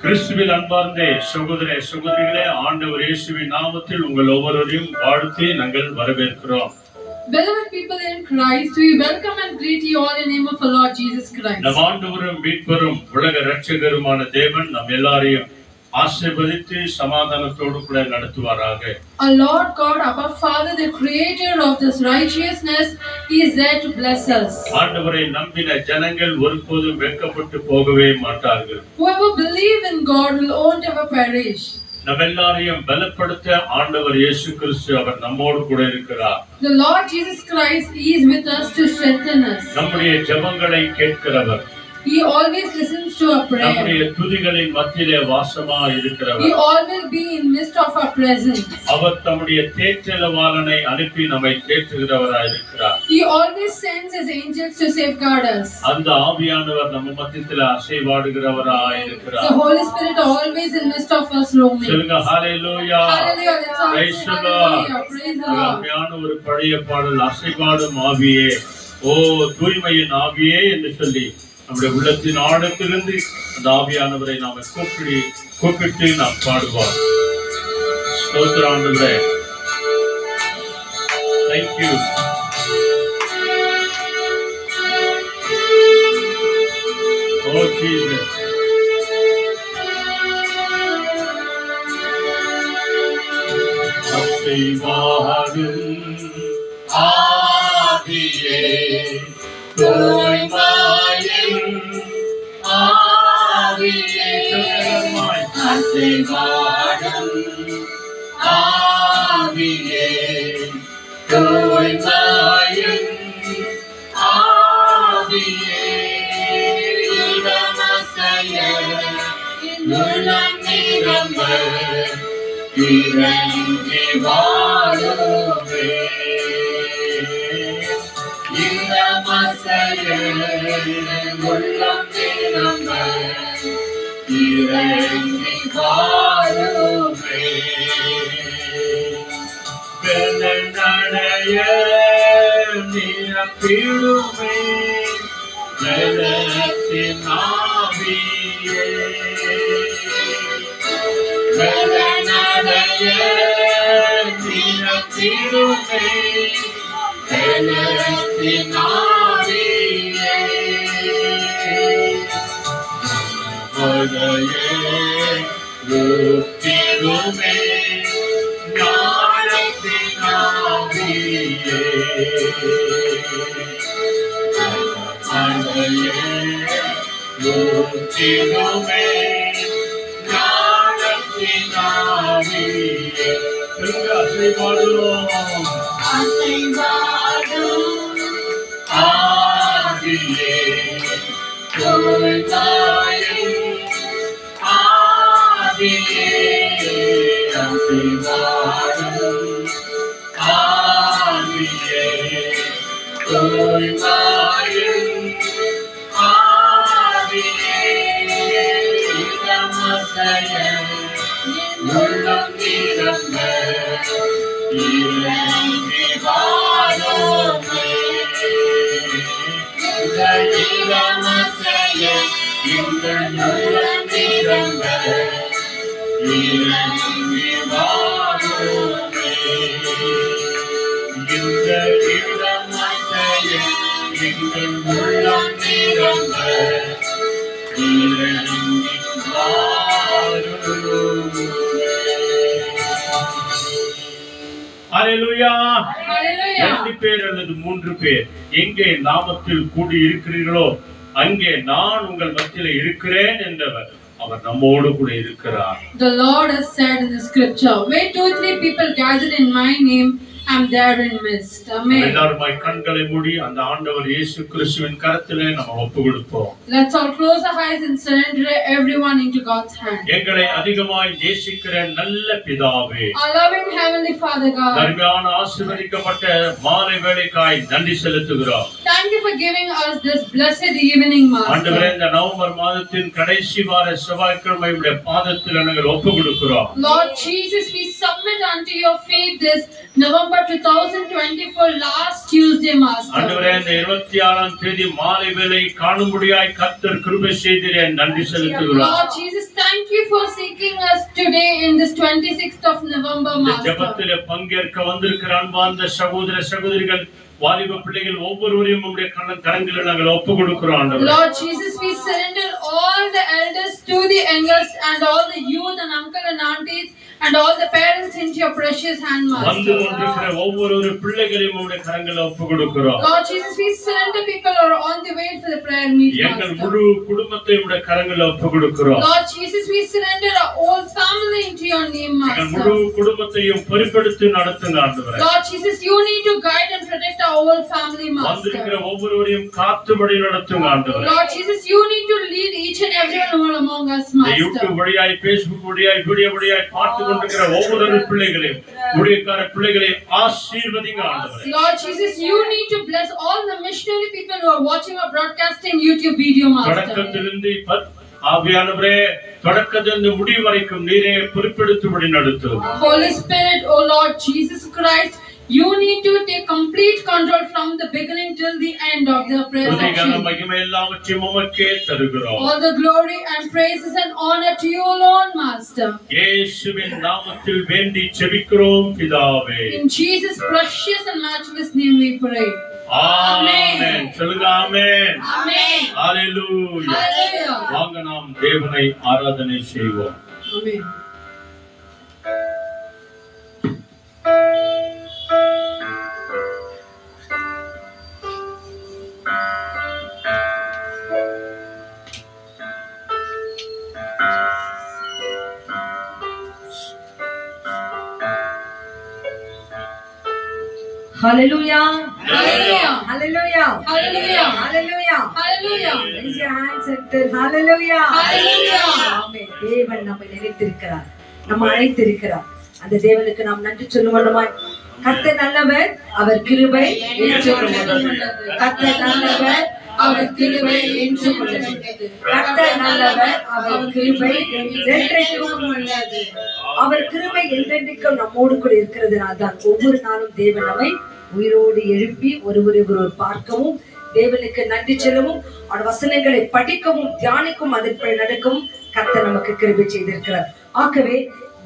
கிறிஸ்துவில் அன்பார்ந்த சகோதர சகோதரிகளே, ஆண்டவர் இயேசுவின் நாமத்தில் உங்கள் ஒவ்வொருவரையும் வாழ்த்தி நாங்கள் வரவேற்கிறோம். Beloved people in Christ, we welcome and greet you all in the name of our Lord Jesus Christ. நம் ஆண்டவரும் மீட்பரும் உலக இரட்சகருமான தேவன் நம் எல்லாரையும் ஆசீர்வதித்து சமாதானத்தோடு கூட நடத்துவாராக. Our Lord God, our Father, the creator of this righteousness, he is there to bless us. ஆண்டவரை நம்பின ஜனங்கள் ஒருபோதும் வெட்கப்பட்டு போகவே மாட்டார்கள். Whoever believes in God will won't ever perish. நம்ம எல்லாரையும் பலப்படுத்த ஆண்டவர் இயேசு கிறிஸ்து அவர் நம்மோடு கூட இருக்கிறார். The Lord Jesus Christ is with us to strengthen us. நம்முடைய ஜெபங்களை கேட்கிறவர். He always listens to our prayer. நம்முடைய துதிகளின் மத்தியிலே வாசமாய் இருக்கிறவர். He always be in midst of our presence. அவர் தம்முடைய தேற்றலவாளனை அனுப்பி நம்மை தேற்றுகிறவராய் இருக்கிறார். He always sends his angels to safeguard us. அந்த ஆவியானவர் நம்ம மத்தியிலே அசைவாடுகிறவராய் இருக்கிறார். The Holy Spirit always in midst of us roaming. சொல்லுங்க ஹalleluya. Hallelujah. Praise the Lord. Praise the Lord. அருமையான ஒரு பழைய பாடல், அசைவாடும் ஆவியே, ஓ தூய்மையின் ஆவியே என்று சொல்லி நம்முடைய உள்ளத்தின் ஆழத்திலிருந்து அந்த ஆவியானவரை நாம கூப்பிட்டு நாம் பாடுவோம். ஸ்தோத்திரம் ஆண்டவரே. Thank you. Oh Jesus. அசைவாடும் ஆவியே, தூய்மையின் ஆவியே, அசைவாடும் ஆவியே, தூய்மையின் ஆவியே, இடமசைய உள்ளம் நிரம்ப இறங்கி வாழுமே, இடமசைய உள்ளம் நிரம்ப இறங்கி வாழுமே, வெள்ளநடைய நிரப்பிடுமே, வெள்ளத்தின் ஆவியே, வெள்ளநடைய நிரப்பிடுமே, வெள்ளத்தின் ஆவியே, மலையே ரூபிடுமே, ஞானத்தின் ஆவியே, மலையே ரூபிடுமே, ஞானத்தின் ஆவியே. அசைவாடும் ஆவியே, தூய்மையின் ஆவியே, அசைவாடும் ஆவியே, தூய்மையின் ஆவியே, இடமசைய உள்ளம் நிரம்ப இறங்கி வாழுமே, இடமசைய எங்கள் உள்ளம் நிரம்ப இறங்கி வாழுமே, இந்த இடமசைய எங்கள் உள்ளம் நிரம்ப இறங்கி வாழுமே. ஹalleluya. ரெண்டு பேர் அல்லது மூன்று பேர் எங்கே நாமத்தில் கூடி இருக்கிறீர்களோ அங்கே நான் உங்கள் மத்தியிலே இருக்கிறேன் என்றவர் அவர் நம்மோடு கூட இருக்கிறார். The Lord has said in the scripture, where 2 or 3 people gathered in my name, am there in midst. Amen. எல்லாருமாய் கண்களை மூடி அந்த ஆண்டவர் இயேசு கிறிஸ்துவின் கரத்திலே நம்ம ஒப்புக்கொடுப்போம். Let's all close our eyes and surrender everyone into God's hand. எங்களை அதிகமாய் நேசிக்கிற நல்ல பிதாவே, Our loving heavenly Father God, தர்மியான ஆசீர்வதிக்கப்பட்ட மாலை வேளைக்காய் நன்றி செலுத்துகிறோம். thank you for giving us this blessed evening, ஆண்டவரே, Master. இந்த நவம்பர் மாதத்தின் கடைசி வார செவ்வாய்க்கிழமை உடைய பாதத்தில் நாங்கள் ஒப்புக்கொடுக்கிறோம். Lord Jesus, we submit unto your feet this November 2024 last Tuesday, Master. ஆண்டவரே, இந்த 26ஆம் தேதி மாலை வேளை காணும்படியாய் கர்த்தர் கிருபை செய்தீரே, நன்றி செலுத்துகிறோம். Lord Jesus, thank you for seeking us today in this 26th of November, இந்த Master. ஜெபத்திலே பங்கேற்க வந்திருக்கிற அன்பார்ந்த சகோதர சகோதரிகள், வாலிப பிள்ளைகள் ஒவ்வொருவரையும் உம்முடைய கரங்களில் நாங்கள் ஒப்புக்கொடுக்கிறோம் ஆண்டவரே. Lord Jesus, we surrender all the elders to the youngest and all the youth and uncle and aunties and all the parents into your precious hand, வந்து Master. கொண்டிருக்கிற ஒவ்வொரு பிள்ளைகளையும் உம்முடைய கரங்களில் ஒப்புக்கொடுக்கிறோம். Lord Jesus, we surrender people who are on the way to the prayer meeting, எங்கள் Master. முழு குடும்பத்தை உம்முடைய கரங்களில் ஒப்புக்கொடுக்கிறோம். Lord Jesus, we surrender our whole family into your name, எங்கள் முழு Master. குடும்பத்தையும் பொறுப்பெடுத்து நடத்துங்க ஆண்டவரே. Lord Jesus, you need to guide and protect our whole family, வந்திருக்கிற Master. ஒவ்வொருவரையும் காத்துபடி நடத்துங்க ஆண்டவரே. Lord Jesus, you need to lead each and everyone who are among us, இந்த Master. யூடியூப் வழியாய், பேஸ்புக் வழியாய், வீடியோ வழியாய் பார்த்து கொண்டிருக்கிற ஒவ்வொரு பிள்ளைகளையும், ஊழியக்கார பிள்ளைகளை ஆசீர்வதிங்க ஆண்டவரே. Lord Jesus, you need to bless all the missionary people who are watching our broadcasting YouTube video, Master. தொடக்கத்திலிருந்து ஆவியானவரே, தொடக்கத்திலிருந்து முடிவு வரைக்கும் நீரே பொறுப்பெடுத்துபடி நடத்தும். Holy Spirit, O Lord Jesus Christ, you need to take complete control from the beginning till the end of the prayer துதிகன session. மகிமை எல்லாவற்றையும் உமக்கே தருகிறோம். All the glory and praises and honor to you alone, Master. இயேசுவின் நாமத்தில் வேண்டி ஜெபிக்கிறோம் பிதாவே. In Jesus' precious and matchless name we pray. ஆமென். சொல்லுங்க ஆமென். Amen. ஹalleluya. Hallelujah. வாங்க நாம் தேவனை ஆராதனை செய்வோம். Amen. Hallelujah. Hallelujah. Hallelujah. Hallelujah. Hallelujah. Hallelujah. Raise your hands and tell hallelujah. Hallelujah. Amen. தேவன் நம்மை நினைத்திருக்கிறார், நம்ம அழைத்திருக்கிறார். அந்த தேவனுக்கு நாம் நன்றி சொல்லுவோமா? கர்த்தர் நல்லவர், அவர் கிருபை என்றும் உள்ளது. கர்த்தர் நல்லவர், அவர் கிருபை என்றும் உள்ளது. கர்த்தர் நல்லவர், அவர் கிருபை என்றென்றைக்கும் உள்ளது. அவர் கிருபை என்றென்றைக்கும் நம்மோடு கூட இருக்கிறதுனால தான் ஒவ்வொரு நாளும் தேவன் நம்மை உயிரோடு எழுப்பி ஒருவரை பார்க்கவும், தேவனுக்கு நன்றி செல்லவும், அவருடைய வசனங்களை படிக்கவும், தியானிக்கும், அதன்படி நடக்கவும் கர்த்தர் நமக்கு கிருபை செய்திருக்கிறார். ஆகவே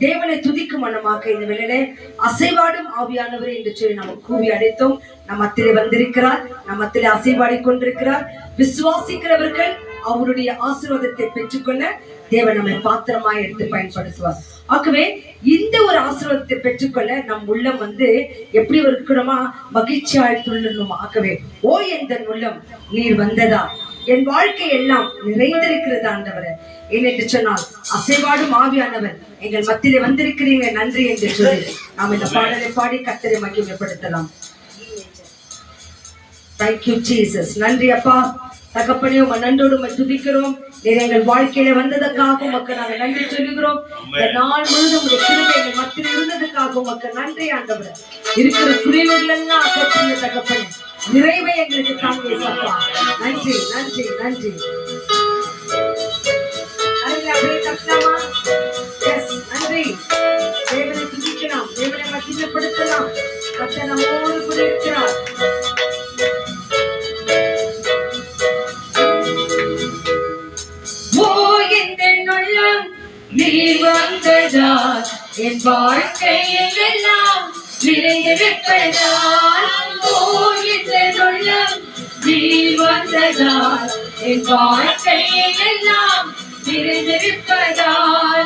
தேவனை துதிக்கும் மனமாக இந்த வேளையிலே அசைவாடும் ஆவியானவர் என்று சொல்லி நம்ம கூவி அடைத்தோம். நம் மத்திலே வந்திருக்கிறார், நம் மத்திலே அசைவாடி கொண்டிருக்கிறார். விசுவாசிக்கிறவர்கள் அவருடைய ஆசீர்வாதத்தை பெற்றுக்கொள்ள தேவன் நம்மை பாத்திரமாய் எடுத்து பயன்படுத்துவார். ஆகவே இந்த ஒரு ஆசீர்வாதத்தை பெற்றுக்கொள்ள நம் உள்ளம் எப்படி இருக்கணுமா? மகிழ்ச்சியாய் துள்ளணுமா? ஆகவே ஓ என் உள்ளம் நீர் வந்ததா, என் வாழ்க்கை எல்லாம் நிறைந்திருக்கிறது ஆண்டவரே என்று சொன்னால் அசைவாடும் ஆவியானவர் எங்கள் மத்தியிலே வந்திருக்கிறீங்க, நன்றி என்று சொல்லி நாம் இந்த பாடலை பாடி கர்த்தரை மகிமைப்படுத்தலாம். Thank you Jesus. நன்றி அப்பா தகப்பனே, உம்மை நன்றோடு துதிக்கிறோம். நீர் எங்கள் வாழ்க்கையில வந்ததற்காக உமக்கு நாங்கள் நன்றி சொல்லுகிறோம். இந்த நாள் முழுவதும் உடைய கிருபை எங்கள் மத்தியில் இருந்ததுக்காக உமக்கு நன்றி ஆண்டவரே. இருக்கிற குறைவுகள் எல்லாம் அகற்றிய தகப்பனே, நிறைவை எங்களுக்கு தாங்க அப்பா. நன்றி நன்றி நன்றி. நன்றி. தேவனை துதிக்கலாம், தேவனை மகிமைப்படுத்தலாம். கர்த்தர் நம்மோடு கூட இருக்கிறார். நீர் வந்ததால் என் வாழ்க்கையில் எல்லாம் நிறைந்திருப்பதால், நீர் வந்ததால் என் வாழ்க்கையில் எல்லாம் நிறைந்திருப்பதால்,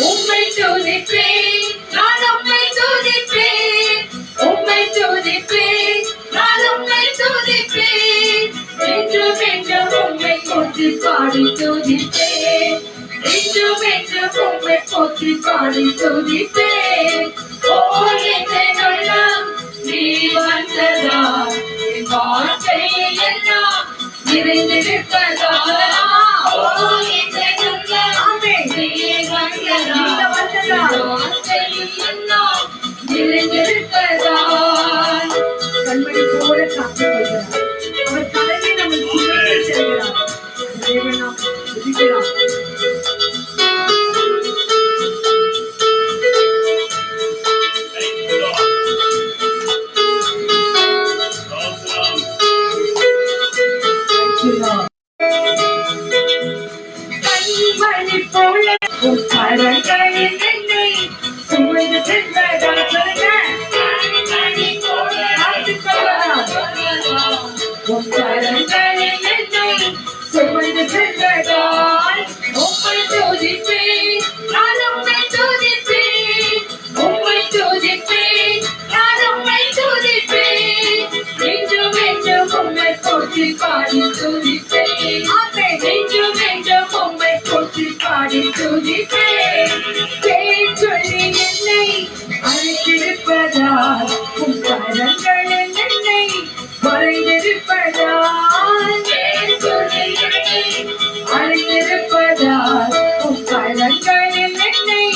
உம்மை துதிப்பேன், நான் உம்மை துதிப்பேன், உம்மை துதிப்பேன், நான் உம்மை துதிப்பேன், என்றும் என்றும் உம்மை போற்றி பாடி துதிப்பேன், என்றும் என்றும் உம்மை போற்றி பாடி துதிப்பேன். ஓ என் உள்ளம் மறைந்திருப்பதால் உம் கரங்களில் என்னை மறைந்திருப்பதால் மறைந்திருப்பதால் உம் கரங்களில் என்னை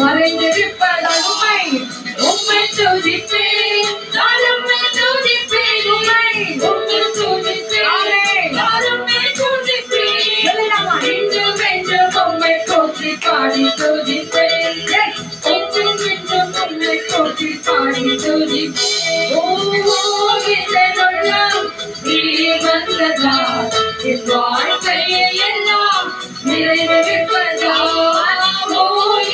மறைந்திருப்பதால் உம்மை துதிப்பேன் நான் உம்மை துதிப்பேன் உம்மை துதிப்பேன் நான் உம்மை துதிப்பேன் என்றும் என்றும் உம்மை போற்றி பாடி துதிப்பேன் என்றும் என்றும் உம்மை போற்றி பாடி துதிப்பேன் ஓ இதனுள்ளம் நீ வந்ததால் என் வாழ்க்கையை எல்லாம் நிறைவேற்பதால் ஓ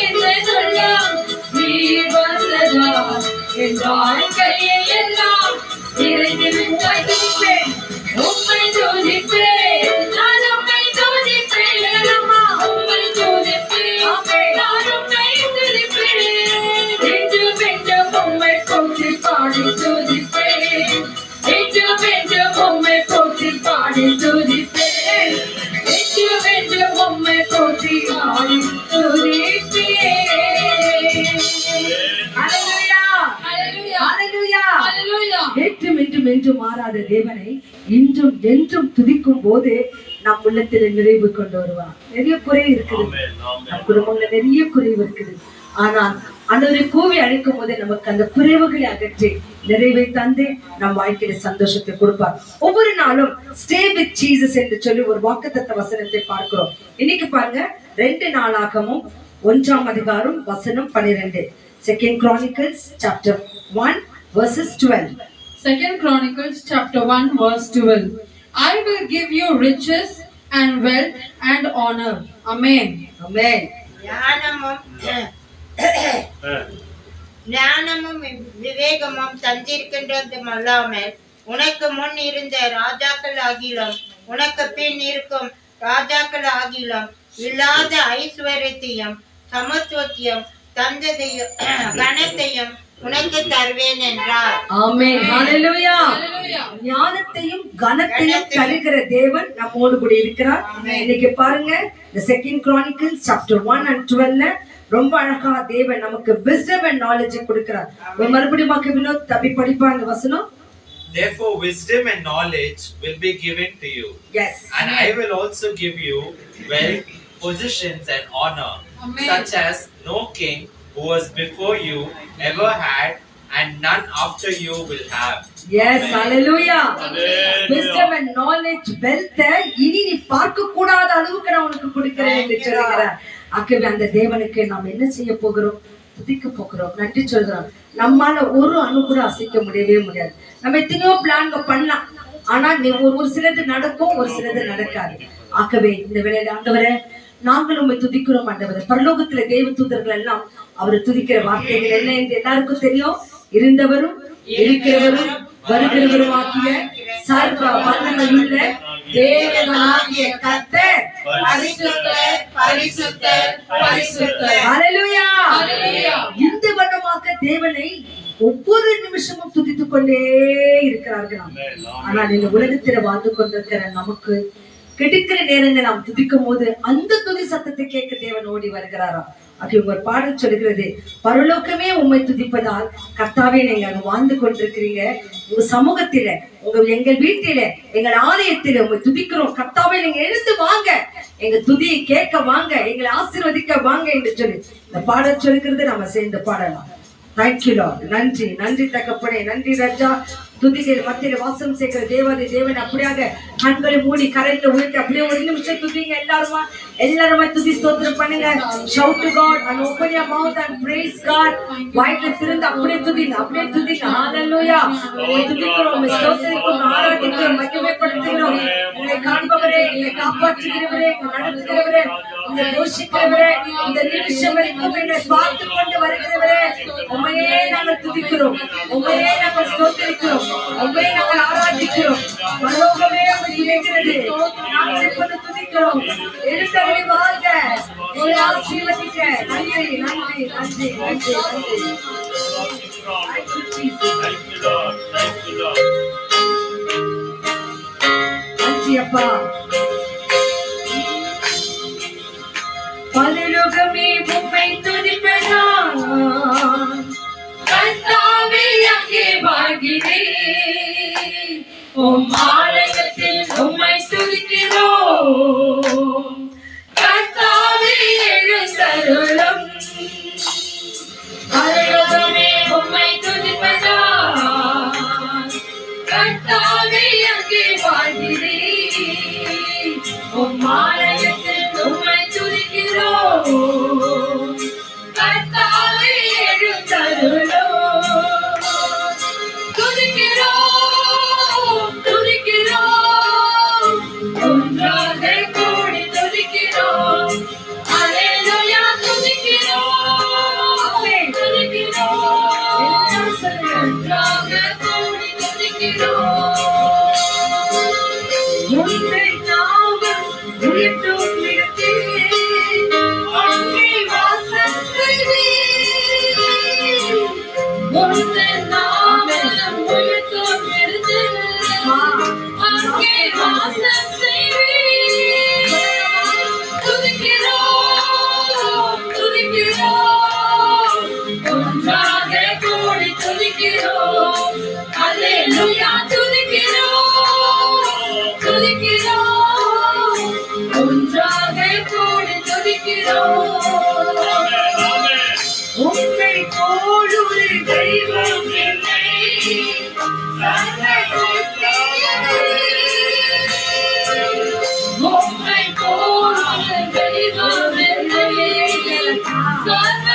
இதனுள்ளம் நீ வந்ததால் என் வாழ்க்கையை எல்லாம் நிறைவேற்பேன் உம்மை துதிப்பேன் நான் உம்மை துதிப்பேன் உம்மை துதிப்பேன் நான் உம்மை துதிப்பேன் என்றும் என்றும் உம்மை போற்றி பாடி துதிப்பேன் என்றும் என்றும் உம்மை போற்றி பாடி துதிப்பேன் என்றும் என்றும் உம்மை போற்றி பாடி துதிப்பேன் ஹalleluya Hallelujah. ஹalleluya Hallelujah. நேற்றும் இன்றும் என்றும் மாறாத தேவனை இன்றும் என்றும் துதிக்கும் போது நம் உள்ளத்துல நிறைவு கொண்டு வருவார். நிறைய குறை இருக்குது, நம் குடும்பங்கள்ல நிறைய குறைவு இருக்குது. ஆனால் அன்றைய கூவி அழைக்கும் போது நமக்கு அந்த குறைவுகளை அகற்றி நிறைவை தந்து நம் வாழ்க்கையில சந்தோஷத்தை கொடுப்பார். ஒவ்வொரு நாளும் ஸ்டே வித் ஜீசஸ் என்று சொல்லி ஒரு வாக்குத்தத்த வசனத்தை பார்க்கிறோம். இன்னைக்கு பாருங்க 2 நாளாகமும் 1ஆம் அதிகாரம் வசனம் 12. 2 Chronicles chapter 1 verses 12. 2 Chronicles chapter 1 verse 12. I will give you riches and wealth and honor. Amen. Amen. ஞானமும் விவேகமும் தந்திருக்கின்றதும் அல்லாமல் உனக்கு முன் இருந்த ராஜாக்கள் ஆகிலும் உனக்கு பின் இருக்கும் ராஜாக்கள் ஆகிலும் இல்லாத ஐஸ்வர்யத்தையும் சமத்துவத்தையும் தந்ததையும் கனத்தையும் உனக்கு தருவேன் என்றார். ஆமென். ஹalleluya. Hallelujah. ஞானத்தையும் கனத்தையும் தருகிற தேவன் நம்மோடு கூட இருக்கிறார். இன்னைக்கு பாருங்க the 2 Chronicles chapter 1 and 12ல ரொம்ப அழகா தேவன் நமக்கு wisdom and knowledge கொடுக்கிறார். மறுபடியும் வினோத் தப்பி படிப்பாங்க வசனம். Therefore wisdom and knowledge will be given to you. Yes. And I will also give you wealth, positions and honor, Amen. such as no king who was before you ever had, and none after you will have. Yes, Amen. hallelujah. Hallelujah. Wisdom and knowledge, wealth இனி நீ பார்க்க கூடாத அளவுக்கு நான் உனக்கு கொடுக்கிறேன் என்று சொல்கிறார். ஆகவே அந்த தேவனுக்கு நாம் என்ன செய்ய போகிறோம்? துதிக்க போகிறோம், நன்றி சொல்கிறோம். நம்மால ஒரு அணு கூட அசைக்க முடியவே முடியாது. நம்ம எத்தனையோ பிளான் பண்ணலாம், ஆனா ஒரு சிலது நடக்கும், ஒரு சிலது நடக்காது. ஆகவே இந்த வேளையில ஆண்டவரே நாங்கள் உண்மை துதிக்கிறோம் ஆண்டவரே. பரலோகத்துல தேவ தூதர்கள் எல்லாம் அவரை துதிக்கிற வார்த்தைகள் என்ன என்று எல்லாருக்கும் தெரியும். இருந்தவரும் இருக்கிறவரும் வருகிறவரும் ஆகிய சர்வ வல்லமையுள்ள தேவனாகிய கர்த்தர் பரிசுத்தர் பரிசுத்தர் பரிசுத்தர். ஹalleluya. Hallelujah. இந்த வண்ணமாக தேவனை ஒவ்வொரு நிமிஷமும் துதித்துக் கொண்டே இருக்கிறார்களாம். ஆனால் இந்த உலகத்தில வாழ்ந்து கொண்டிருக்கிற நமக்கு கிடைக்கிற நேரங்கள் நாம் துதிக்கும் போது அந்த துதி சத்தத்தை கேட்க தேவன் ஓடி வருகிறாராம். அது உங்க பாடல் சொல்கிறது, பரலோகமே உம்மை துதிப்பதால் கர்த்தாவே நீங்க அங்க வாழ்ந்து கொண்டிருக்கிறீங்க. உங்க சமூகத்தில எங்கள் வீட்டில எங்கள் ஆலயத்தில உங்க துதிக்கிறோம். கர்த்தாவே நீங்க எழுந்து வாங்க, எங்க துதியை கேட்க வாங்க, எங்களை ஆசீர்வதிக்க வாங்க என்று சொல்லி இந்த பாடல் சொல்கிறது. நம்ம சேர்ந்து பாடலாம். Thank you lord. நன்றி நன்றி தகப்பனே, நன்றி ராஜா. துதிகள் மத்தியில வாசம் செய்கிற தேவன் அப்படியாக கண்களை மூடி கரையில உயர்த்தி அப்படியே ஒரு நிமிஷம் துதிங்க. எல்லாருமா துதி ஸ்தோத்திரம் பண்ணுங்க. shout to God and open your mouth and praise God. வாயில திறந்து அப்படியே துதிங்க, அப்படியே துதிங்க. ஹalleluya. துதிக்கிறோம், ஸ்தோத்திரிக்கிறோம், ஆராதிக்கிறோம், மகிமைப்படுத்துகிறோம். உங்களை காண்பவரே, என்னை காப்பாற்றுகிறவரே, நடத்துகிறவரே, உங்களை போஷிக்கிறவரே, இந்த நிமிஷம் வரைக்கும் என்னை பார்த்து கொண்டு வருகிறவரே, உம்மையே நாங்கள் துதிக்கிறோம், உம்மையே நாங்கள் ஸ்தோத்திரிக்கிறோம், உம்மையே நாங்கள் ஆராதிக்கிறோம். பரலோகமே உம்மை துதிக்கிறது, நாங்கள் இப்போது துதிக்கிறோம். எழுந்தருளி வாழ்க, உங்களை ஆசீர்வதிக்க. நன்றி நன்றி நன்றி நன்றி நன்றி. Thank you, Jesus. Thank you, Lord. Thank you, Lord. நன்றி அப்பா. பரலோகமே உம்மை துதிப்பதால் வாழ்கிறேன். உம் ஆலயத்தில் உம்மை துதிக்கிறோம். கர்த்தாவே எழுந்தருளும். பரலோகமே உம்மை துதிப்பதா. கர்த்தாவே அங்கே வாழ்கிறேன். உம் ஆலயத்தில் உம்மை துதிக்கிறோம். கர்த்தாவே எழுந்தருளும். துதிக்கிறோம், துதிக்கிறோம், ஒன்றாக கூடி துதிக்கிறோம். அல்லேலூயா, துதிக்கிறோம், துதிக்கிறோம், ஒன்றாக கூடி துதிக்கிறோம். உம்மை நாமம் உயர்த்தும் இடத்தில் அங்கே வாசம் செய்வீர். உம்மை நாமம் உயர்த்தும் இடத்தில் அங்கே வாசம் செய்வீர். துதிக்கிறோம், துதிக்கிறோம், ஒன்றாக கூடி துதிக்கிறோம். அல்லேலூயா, துதிக்கிறோம், துதிக்கிறோம், ஒன்றாக கூடி துதிக்கிறோம். உம்மை போல் ஒரு தெய்வம் இல்லை. சர்வ உம்மை போல் ஒரு தெய்வம் இல்லை. சர்வ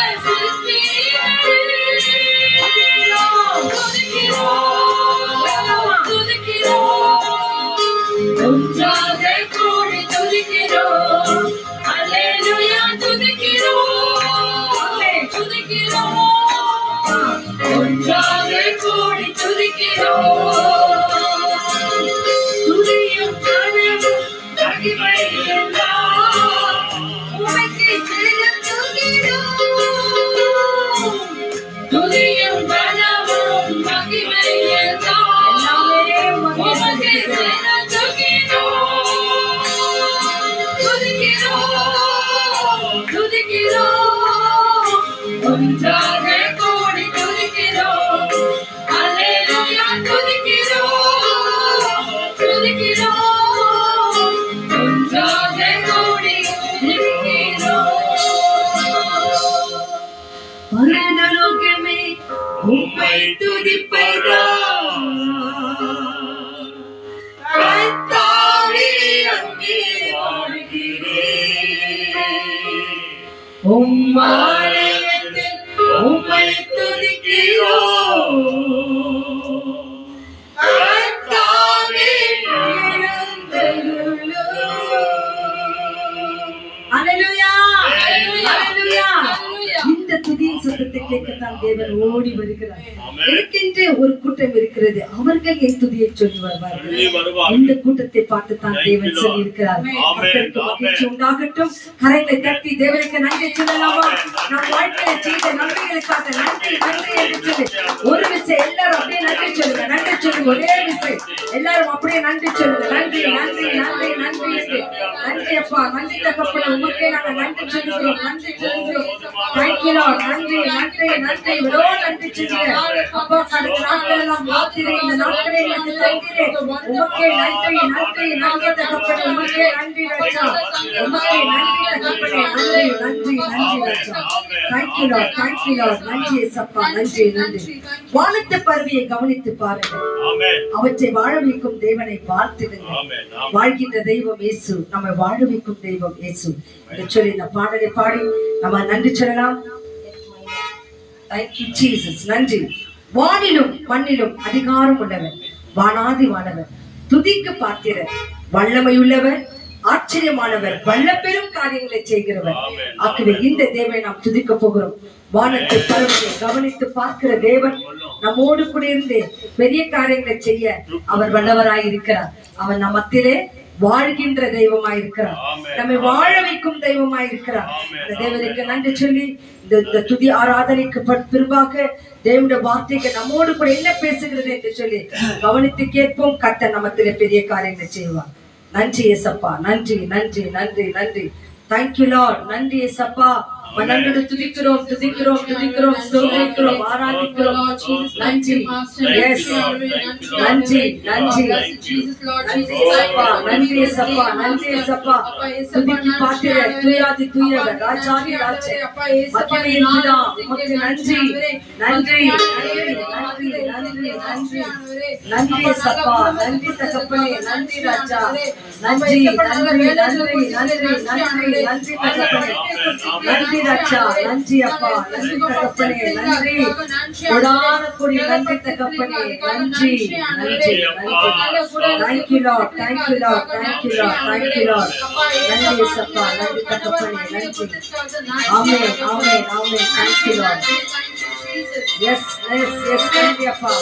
துதிக்கிறோம், துதிக்கிறோம், ஒன்றாக கூடி துதிக்கிறோம். அல்லேலூயா, துதிக்கிறோம், துதிக்கிறோம், ஒன்றாக கூடி துதிக்கிறோம். துதியும் கனவும் மகிமை எல்லாம் உமக்கே செலுத்துகிறோம். துதியும் கனவும் மகிமை எல்லாம் உமக்கே செலுத்துகிறோம். துதிக்கிறோம், துதிக்கிறோம், ஒன்றாக கூடி துதிக்கிறோம். அல்லேலூயா, துதிக்கிறோம், துதிக்கிறோம், ஒன்றாக கூடி துதிக்கிறோம். பரலோகமே உம்மை துதிப்பதா. கர்த்தாவே அங்கே வாழ்கிறேன். உம் ஆலயத்தில் உம்மை துதிக்கிறோம். கர்த்தாவே எழுந்தருளும். அல்லேலூயா, அல்லேலூயா. இந்த துதியின் சத்தத்தை கேட்கத்தான் தேவன் ஓடி வருகிறார். இருக்கின்ற ஒரு கூட்டம் இருக்கிறது, அவர்கள் என் துதியை சொல்லி வருவார்கள். இந்த கூட்டத்தை பார்த்துத்தான் தேவன் சொல்லி இருக்கிறார். மக்களுக்கு மகிழ்ச்சி உண்டாகட்டும். கரைகளை தட்டி தேவனுக்கு நன்றி சொல்லலாமா? நம் வாழ்க்கையை செய்த நன்மைகளுக்காக நன்றி, நன்றி என்று சொல்லி ஒரு விசை எல்லாரும் அப்படியே நன்றி சொல்லுங்க, நன்றி சொல்லுங்க. ஒரே விசை எல்லாரும் அப்படியே நன்றி சொல்லுங்க. நன்றி, நன்றி, நன்றி, நன்றி என்று. நன்றி அப்பா, நன்றி தகப்பனே, உமக்கே நாங்கள் நன்றி சொல்லுகிறோம், நன்றி சொல்லுகிறோம். Thank you lord. நன்றி, நன்றி, நன்றி, இவ்வளோ நன்றி சொல்லுகிறேன் அப்பா. கடந்த நாட்கள் எல்லாம் காத்திரே, இந்த நாட்களே எனக்கு தந்தீரே. உமக்கே நன்றி, நன்றி, நன்றி தகப்பனே, உமக்கே நன்றி ராஜா, உமக்கே நன்றி தகப்பனே, நன்றி, நன்றி, நன்றி ராஜா. Thank you lord, thank you lord. நன்றி ஏசப்பா, நன்றி, நன்றி. வானத்து பறவையை கவனித்து பாருங்கள், அவற்றை வாழ வைக்கும் தேவனை வாழ்த்துடுங்கள். வாழ்கின்ற தெய்வம் இயேசு, நம்மை வாழ வைக்கும் தெய்வம் இயேசு என்று சொல்லி இந்த பாடலை பாடி நம்ம நன்றி சொல்லலாம். Thank you Jesus. நன்றி. வானிலும் மண்ணிலும் அதிகாரம் உள்ளவர், வானாதி வானவர், துதிக்கு பாத்திரர், வல்லமையுள்ளவர், ஆச்சரியமானவர், வல்ல பெரும் காரியங்களை செய்கிறவர். ஆகவே இந்த தேவனை நாம் துதிக்க போகிறோம். வானத்தை பறவையை கவனித்து பார்க்கிற தேவன் நம்மோடு கூட இருந்து பெரிய காரியங்களை செய்ய அவர் வல்லவராய் இருக்கிறார். அவர் நம் மத்தியிலே வாழ்கின்ற தெய்வமாய் இருக்கிறார், நம்மை வாழ வைக்கும் தெய்வமாய் இருக்கிறார். அந்த தேவனுக்கு நன்றி சொல்லி இந்த துதி ஆராதனைக்கு பிற்பாக தேவனுடைய வார்த்தைக்கு நம்மோடு கூட என்ன பேசுகிறது என்று சொல்லி கவனித்து கேட்போம். கர்த்தர் நமத்திலே பெரிய காரியங்களை செய்வார். நன்றி ஏசப்பா, நன்றி, நன்றி, நன்றி, நன்றி. Thank you Lord. நன்றி இயேசப்பா. நன்றி துதிக்கிறோம் துதிக்கிறோம் துதிக்கிறோம் ஸ்தோத்திரிக்கிறோம் ஆராதிக்கிறோம். நன்றி. Yes. நன்றி நன்றி. நன்றி இயேசப்பா. நன்றி இயேசப்பா. நன்றி இயேசப்பா. துதிக்கு பாத்திர துயாதி துயவர் ராஜாதி ராஜே மகிமையின் பிதா உமக்கு நன்றி நன்றி நன்றி நன்றி நன்றி நன்றி நன்றி இயேசப்பா. நன்றி தகப்பனே. நன்றி ராஜா. நன்றி நன்றி நன்றி நன்றி நன்றி நன்றி தகப்பனே. நன்றி ராஜா. நன்றி அப்பா. நன்றி தகப்பனே. நன்றி கொடான கொடி நன்றி தகப்பனே. நன்றி நன்றி நன்றி. Thank you Lord. Thank you Lord. Thank you Lord. Thank you Lord. நன்றி இயேசப்பா. நன்றி தகப்பனே. நன்றி. ஆமென் ஆமென் ஆமென். Thank you Lord. Yes yes yes. நன்றி அப்பா.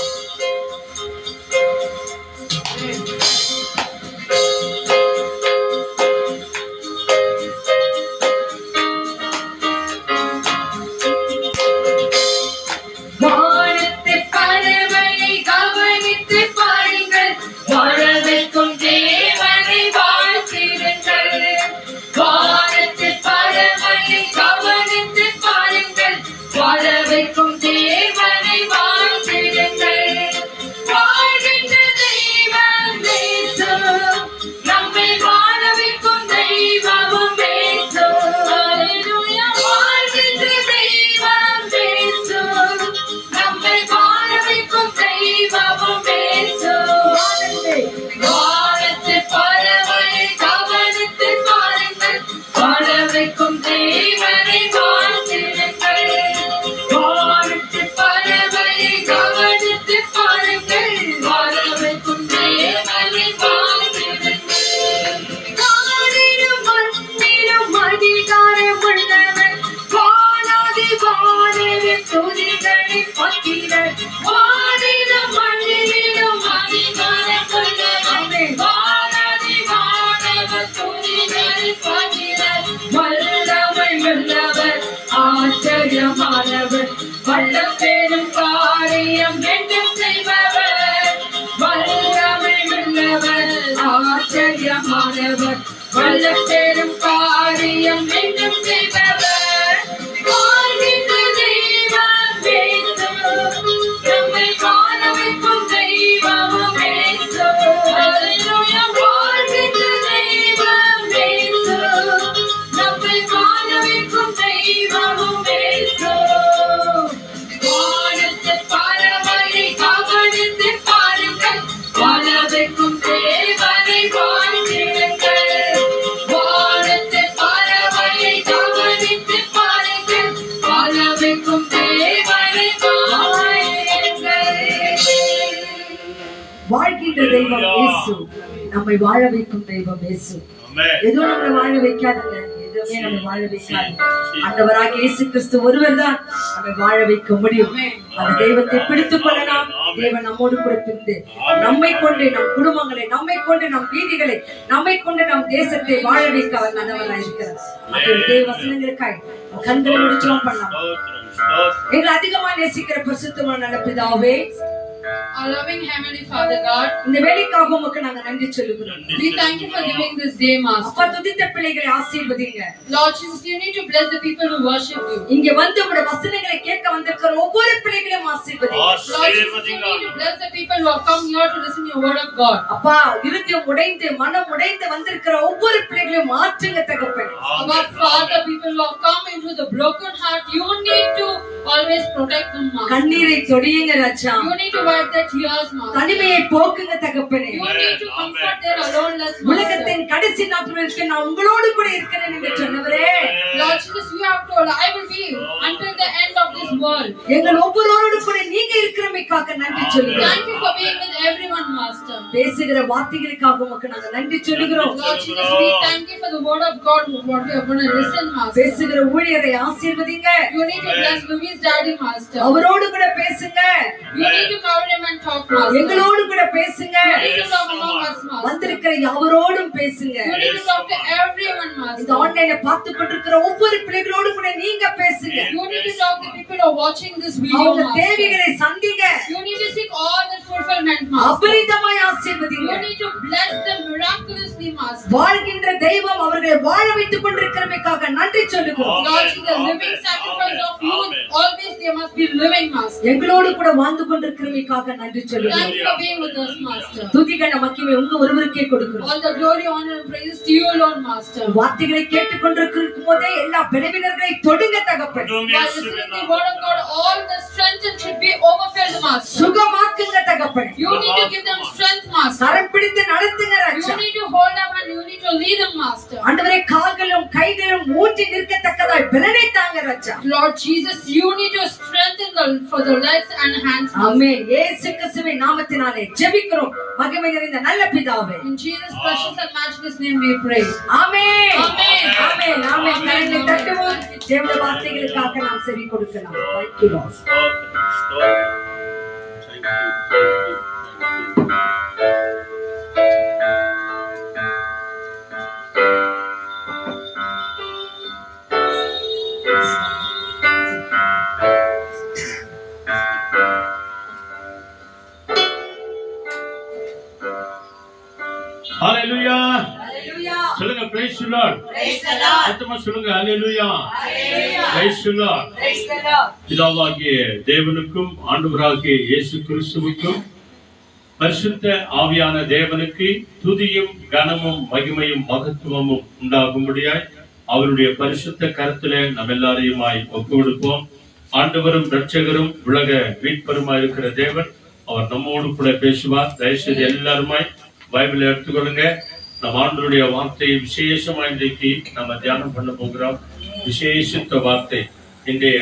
வல்லபெரும் காரியம் என்றும் செய்பவர் வல்லமை உள்ளவர் ஆச்சரியமானவர் வல்லபெரும் காரியம் என்றும் செய்பவர் வாழ்கின்ற தெய்வம் இயேசு நம்மை வாழ வைக்கும் தெய்வம் இயேசு ஹல்லேலூயா வாழ்கின்ற தெய்வம் இயேசு நம்மை வாழ வைக்கும் தெய்வம் இயேசு வாழ்கின்ற தெய்வம் இயேசு நம்மை வாழ வைக்கும் தெய்வம் இயேசு. எதுவும் நம்மளை வாழ வைக்காதுங்க. எதுவுமே நம்மை வாழ வைக்காது. ஆண்டவராகிய இயேசு கிறிஸ்து ஒருவர் தான் நம்மை வாழ வைக்க முடியும். அந்த தெய்வத்தை பிடித்துக் கொள்ளலாம். தேவன் நம்மோடு கூட இருந்து நம்மை கொண்டு நம் குடும்பங்களை நம்மை கொண்டு நம் வீதிகளை நம்மை கொண்டு நம் தேசத்தை வாழ வைக்க அவர் நல்லவராக இருக்கிறார். தேவ வசனங்களுக்காய் கண்களை முடிச்சோம் பண்ணலாம். எங்களை அதிகமா நேசிக்கிற பரிசுத்தமான நல்ல பிதாவே, Our loving Heavenly Father God, இந்த வேலைக்காக உமக்கு நாங்க நன்றி சொல்லுகிறோம். we thank you for giving this day, Master. அப்பா துதித்த பிள்ளைகளை ஆசீர்வதிங்க. Lord Jesus, you need to bless the people who worship you. இங்க வந்து உங்களுடைய வசனங்களை கேட்க வந்திருக்கிற ஒவ்வொரு பிள்ளைகளையும் ஆசீர்வதிங்க. Lord Jesus, you need to bless the people who have come here to listen to your word of God. அப்பா இருதயம் உடைந்து மனம் உடைந்து வந்திருக்கிற ஒவ்வொரு பிள்ளைகளையும் மாற்றுங்க தகப்பனே. Our Father, people who have come into the broken heart, you need to always protect them, Master. கண்ணீரை தொடியுங்க ராஜா. You need to wipe their tears, Master. தனிமையை போக்குங்க தகப்பனே. You need to comfort their aloneness, Master. உலகத்தின் கடைசி நாட்களுக்கு நான் உங்களோடு கூட இருக்கிறேன் என்று சொன்னவரே. Lord Jesus, you have told, I will be until the end of this world. எங்கள் ஒவ்வொருவரோடு கூட நீங்க இருக்கிறமைக்காக நன்றி சொல்லுகிறோம். Thank you for being with everyone, Master. பேசுகிற வார்த்தைகளுக்காக உமக்கு நாங்க நன்றி சொல்லுகிறோம். Lord Jesus, we thank you for the word of God, what we are going to listen, Master. பேசுகிற ஊழியரை ஆசீர்வதிங்க. You need to bless Louis' daddy, Master. அவரோடு கூட பேசுங்க. You need to cover him and talk, Master. எங்களோடு கூட பேசுங்க. You need to talk among us, Master. வந்திருக்கிற யாவரோடும் பேசுங்க. You need to talk to everyone, இந்த Master. ஆன்லைன்ல பார்த்து கொண்டிருக்கிற ஒவ்வொரு பிள்ளைகளோடு கூட நீங்க பேசுங்க. You need to talk to people who are watching this video, அவங்க Master. தேவைகளை சந்திங்க. You need to seek all the fulfillment. abundant, Master. அபரிதமாய் You ஆசீர்வதிங்க. need to bless them miraculously, Master. வாழ்கின்ற தெய்வம் அவர்களை வாழ வைத்துக் கொண்டிருக்கிறமைக்காக நன்றி சொல்லுகிறோம். Lord, see the living sacrifice of you, always they must be living, Master. எங்களோடு கூட வாழ்ந்து கொண்டிருக்கிறமைக்காக நன்றி சொல்லுகிறோம். Thank you for being with us, Master. துதிகன மகிமை உங்க ஒருவருக்கே கொடுக்கிறோம். All the glory, honor, and praise to you alone, Master. வார்த்தைகளை கேட்டுக்கொண்டிருக்கும் போதே எல்லா பலவீனர்களை தொடுங்க தகப்பன். While listening to the word of God, all the strength should be overfilled, Master. சுகமாக்குங்க தகப்பன். You need to give them strength, Master. கரம் பிடித்து நடத்துங்க You Raja. need to hold them and you need to lead them, Master. ஆண்டவரே கால்களும் கைகளும் ஊற்றி நிற்கத்தக்கதாய் பலனை தாங்க ராஜா. Lord Jesus, you need to strengthen for the legs and hands, Master. ஆமென். இயேசு கிறிஸ்துவின் நாமத்தினாலே ஜெபிக்கிறோம் மகிமை நிறைந்த நல்ல பிதாவே. In Jesus' precious and matchless name we pray. ஆமென். ஆமென். ஆமென். ஆமென். கரங்களை தட்டுவோம். தேவனுடைய வார்த்தைகளுக்காக நாம் செவி கொடுக்கலாம். Thank you, Lord. Hallelujah. Hallelujah. சொல்லுங்க praise the Lord. Praise the Lord. சத்தமா சொல்லுங்க hallelujah. Hallelujah. Praise the Lord. Praise the Lord. பிதாவாகிய தேவனுக்கும் ஆண்டவராகிய இயேசு கிறிஸ்துவுக்கும் பரிசுத்த ஆவியான தேவனுக்கு துதியும் கனமும் மகிமையும் மகத்துவமும் உண்டாகும்படியாய் அவருடைய பரிசுத்த கரத்திலே நம்ம எல்லாரையுமாய் ஒப்பு கொடுப்போம். ஆண்டவரும் இரட்சகரும் உலக மீட்பருமாய் இருக்கிற தேவன் அவர் நம்மோடு கூட பேசுவார். தயவுசெய்து எல்லாருமாய் பைபிளை எடுத்துக்கொள்ளுங்க. நம்ம ஆண்டவருடைய வார்த்தையை விசேஷமா இன்றைக்கு நம்ம தியானம் பண்ண போகிறோம். விசேஷித்த வார்த்தை. இன்றைய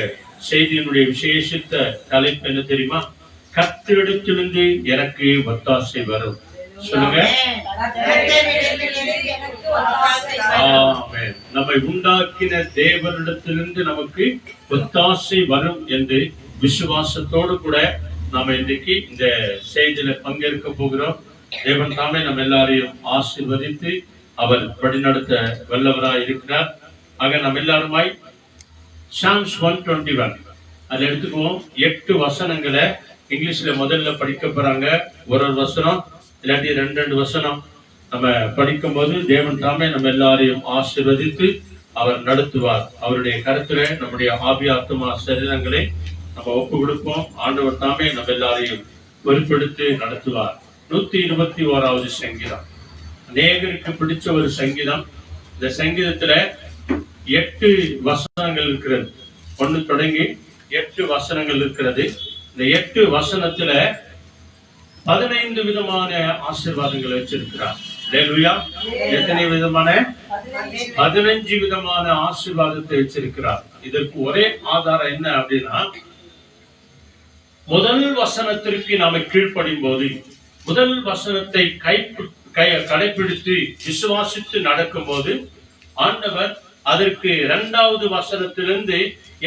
செய்தியினுடைய விசேஷித்த தலைப்பு என்ன தெரியுமா? கர்த்தரிடத்திலிருந்து எனக்கு ஒத்தாசை வரும். சொல்லுங்க. ஆமென். நம்மை உண்டாக்கின தேவனிடத்திலிருந்து நமக்கு ஒத்தாசை வரும் என்று விசுவாசத்தோடு கூட நாம இன்றைக்கு இந்த செய்தியில பங்கேற்க போகிறோம். தேவன் தாமே நம்ம எல்லாரையும் ஆசீர்வதித்து அவர் வழிநடத்த வல்லவராய் இருக்கிறார். ஆக நம்ம எல்லாருமாய் Psalms 121 அதுல எடுத்துக்குவோம். 8 வசனங்களை இங்கிலீஷ்ல முதல்ல படிக்க போறாங்க. ஒரு வசனம் இல்லாட்டி 2 வசனம் நம்ம படிக்கும் போது தேவன் தாமே நம்ம எல்லாரையும் ஆசீர்வதித்து அவர் நடத்துவார். அவருடைய கருத்துல நம்முடைய ஆவி ஆத்துமா சரீரங்களை நம்ம ஒப்பு கொடுப்போம். ஆண்டவர் தாமே நம்ம எல்லாரையும் பொறுப்பெடுத்து நடத்துவார். 121வது சங்கீதம் அநேகருக்கு பிடிச்ச ஒரு சங்கீதம். இந்த சங்கீதத்துல 8 வசனங்கள் இருக்கிறது. 1 தொடங்கி 8 வசனங்கள் இருக்கிறது. இந்த 8 வசனத்துல 15 விதமான ஆசீர்வாதங்களை வச்சிருக்கிறார். ஹல்லேலூயா. எத்தனை விதமான? 15 விதமான ஆசீர்வாதத்தை வச்சிருக்கிறார். இதற்கு ஒரே ஆதாரம் என்ன அப்படின்னா, முதல் வசனத்திற்கு நாம கீழ்ப்படியும் போது, முதல் வசனத்தை கடைபிடித்து விசுவாசித்து நடக்கும் போது ஆண்டவர் அதற்கு 2வது வசனத்திலிருந்து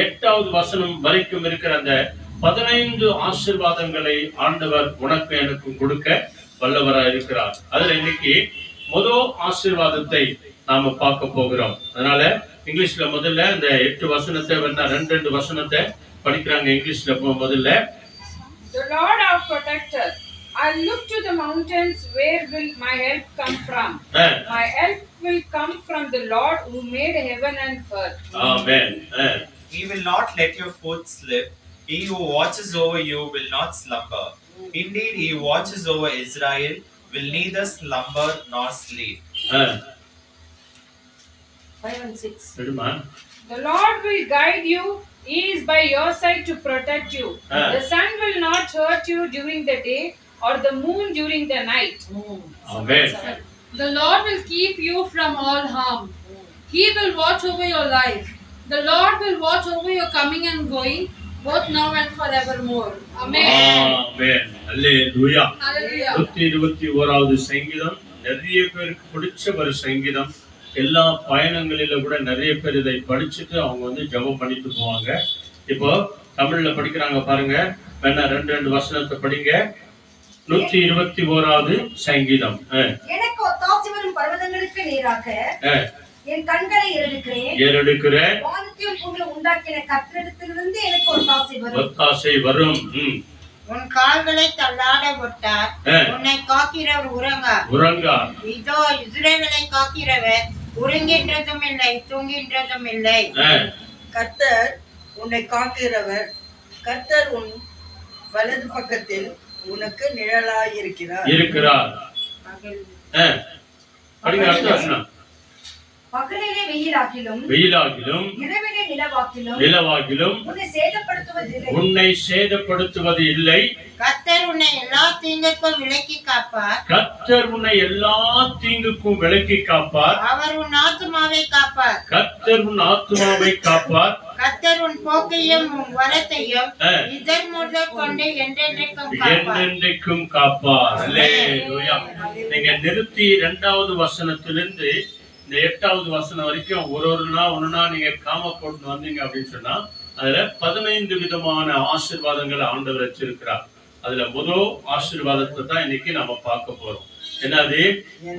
8வது வசனம் வரைக்கும் இருக்கிற அந்த 15 ஆசீர்வாதங்களை ஆண்டவர் உனக்கு எனக்கும் கொடுக்க வல்லவராய் இருக்கிறார். அதுல இன்னைக்கு முதல் ஆசீர்வாதத்தை நாம பார்க்க போகிறோம். அதனால இங்கிலீஷ்ல முதல்ல இந்த 8 வசனத்தை 2 வசனத்தை படிக்கிறாங்க. இங்கிலீஷ்ல முதல்ல The Lord our protector. I look to the mountains, where will my help come from? My help will come from the Lord who made heaven and earth. Amen. He will not let your foot slip. He who watches over you will not slumber. Indeed, he who watches over Israel will neither slumber nor sleep. 5 and 6. எடுமா. The Lord will guide you. He is by your side to protect you. The sun will not hurt you during the day, or the moon during the night. Amen. The Lord will keep you from all harm. He will watch over your life. The Lord will watch over your coming and going, both now and forevermore. Amen. Amen. Hallelujah. Hallelujah. 121வது சங்கீதம் நிறைய பேருக்கு பிடிச்ச ஒரு சங்கீதம். எல்லா பயணங்களில கூட நிறைய பேர் இதை படிச்சுட்டு அவங்க ஜெபம் பண்ணிட்டு போவாங்க. இப்போ தமிழ்ல படிக்கிறாங்க பாருங்க. வேணா 2 வசனத்தை படிங்க. 121வது சங்கீதம். எனக்கு ஒத்தாசை வரும் பர்வதங்களுக்கு நேராக என் கண்களை ஏறெடுக்கிறேன். வானத்தையும் பூமியையும் உண்டாக்கின கர்த்தரிடத்திலிருந்து எனக்கு ஒத்தாசை வரும். ஒத்தாசை வரும். உன் கால்களை தள்ளாட விட்டார். உன்னை காக்கிறவர் உறங்கார். இதோ இஸ்ரவேலை காக்கிறவர் உறங்கின்றதும் இல்லை, தூங்கின்றதும் இல்லை. கர்த்தர் உன்னை காக்கிறவர். கர்த்தர் உன் வலது பக்கத்தில் உனக்கு நிழலாயிருக்கிறார். பகலிலே வெயிலாகிலும் இரவிலே நிலவாகிலும் உன்னை சேதப்படுத்துவது இல்லை. கர்த்தர் உன்னை எல்லா தீங்குக்கும் விலக்கி காப்பார். அவர் உன் ஆத்துமாவை காப்பார். கர்த்தர் உன் போக்கையும் உன் வரத்தையும் இதன் முதல் கொண்டு என்றென்றைக்கும் காப்பார். அல்லேலூயா. நீங்க நிறுத்தி 2வது வசனத்திலிருந்து இந்த 8வது வசனம் வரைக்கும் ஒன்னா நீங்க காம போட்டு வந்தீங்க அப்படின்னு சொன்னா அதுல 15 விதமான ஆசீர்வாதங்களை ஆண்டவர் வச்சிருக்கிறார். அதுல முதல் ஆசீர்வாதத்தை தான் இன்னைக்கு நாம பார்க்க போறோம். என்னது?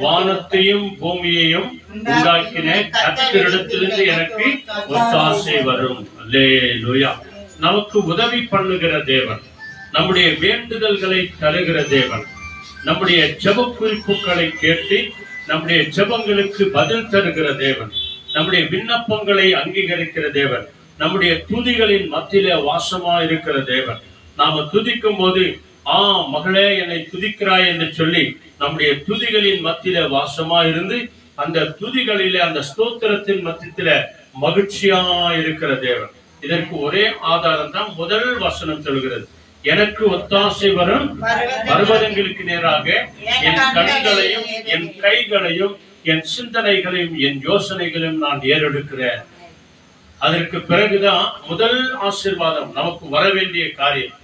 வானத்தையும் பூமியையும் உண்டாக்கின கர்த்தரிடத்திலிருந்து எனக்கு ஒத்தாசை வரும். அல்லேலூயா. நமக்கு உதவி பண்ணுகிற தேவன், நம்முடைய வேண்டுதல்களை தருகிற தேவன், நம்முடைய ஜெப குறிப்புகளை கேட்டு நம்முடைய ஜெபங்களுக்கு பதில் தருகிற தேவன், நம்முடைய விண்ணப்பங்களை அங்கீகரிக்கிற தேவன், நம்முடைய துதிகளின் மத்தியிலே வாசமா இருக்கிற தேவன். நாம துதிக்கும் போது மகளே என்னை துதிக்கிறாய் என்று சொல்லி நம்முடைய துதிகளின் மத்தியில வாசமா இருந்து அந்த துதிகளிலே அந்த ஸ்தோத்திரத்தின் மத்தியில மகிழ்ச்சியா இருக்கிற தேவன். இதற்கு ஒரே ஆதாரம் தான் முதல் வசனம் சொல்கிறது. எனக்கு ஒத்தாசை வரும் பர்வதங்களுக்கு நேராக என் கண்களையும் என் கைகளையும் என் சிந்தனைகளையும் என் யோசனைகளையும் நான் ஏறெடுக்கிறேன். அதற்கு பிறகுதான் முதல் ஆசீர்வாதம் நமக்கு வர வேண்டிய காரியம்.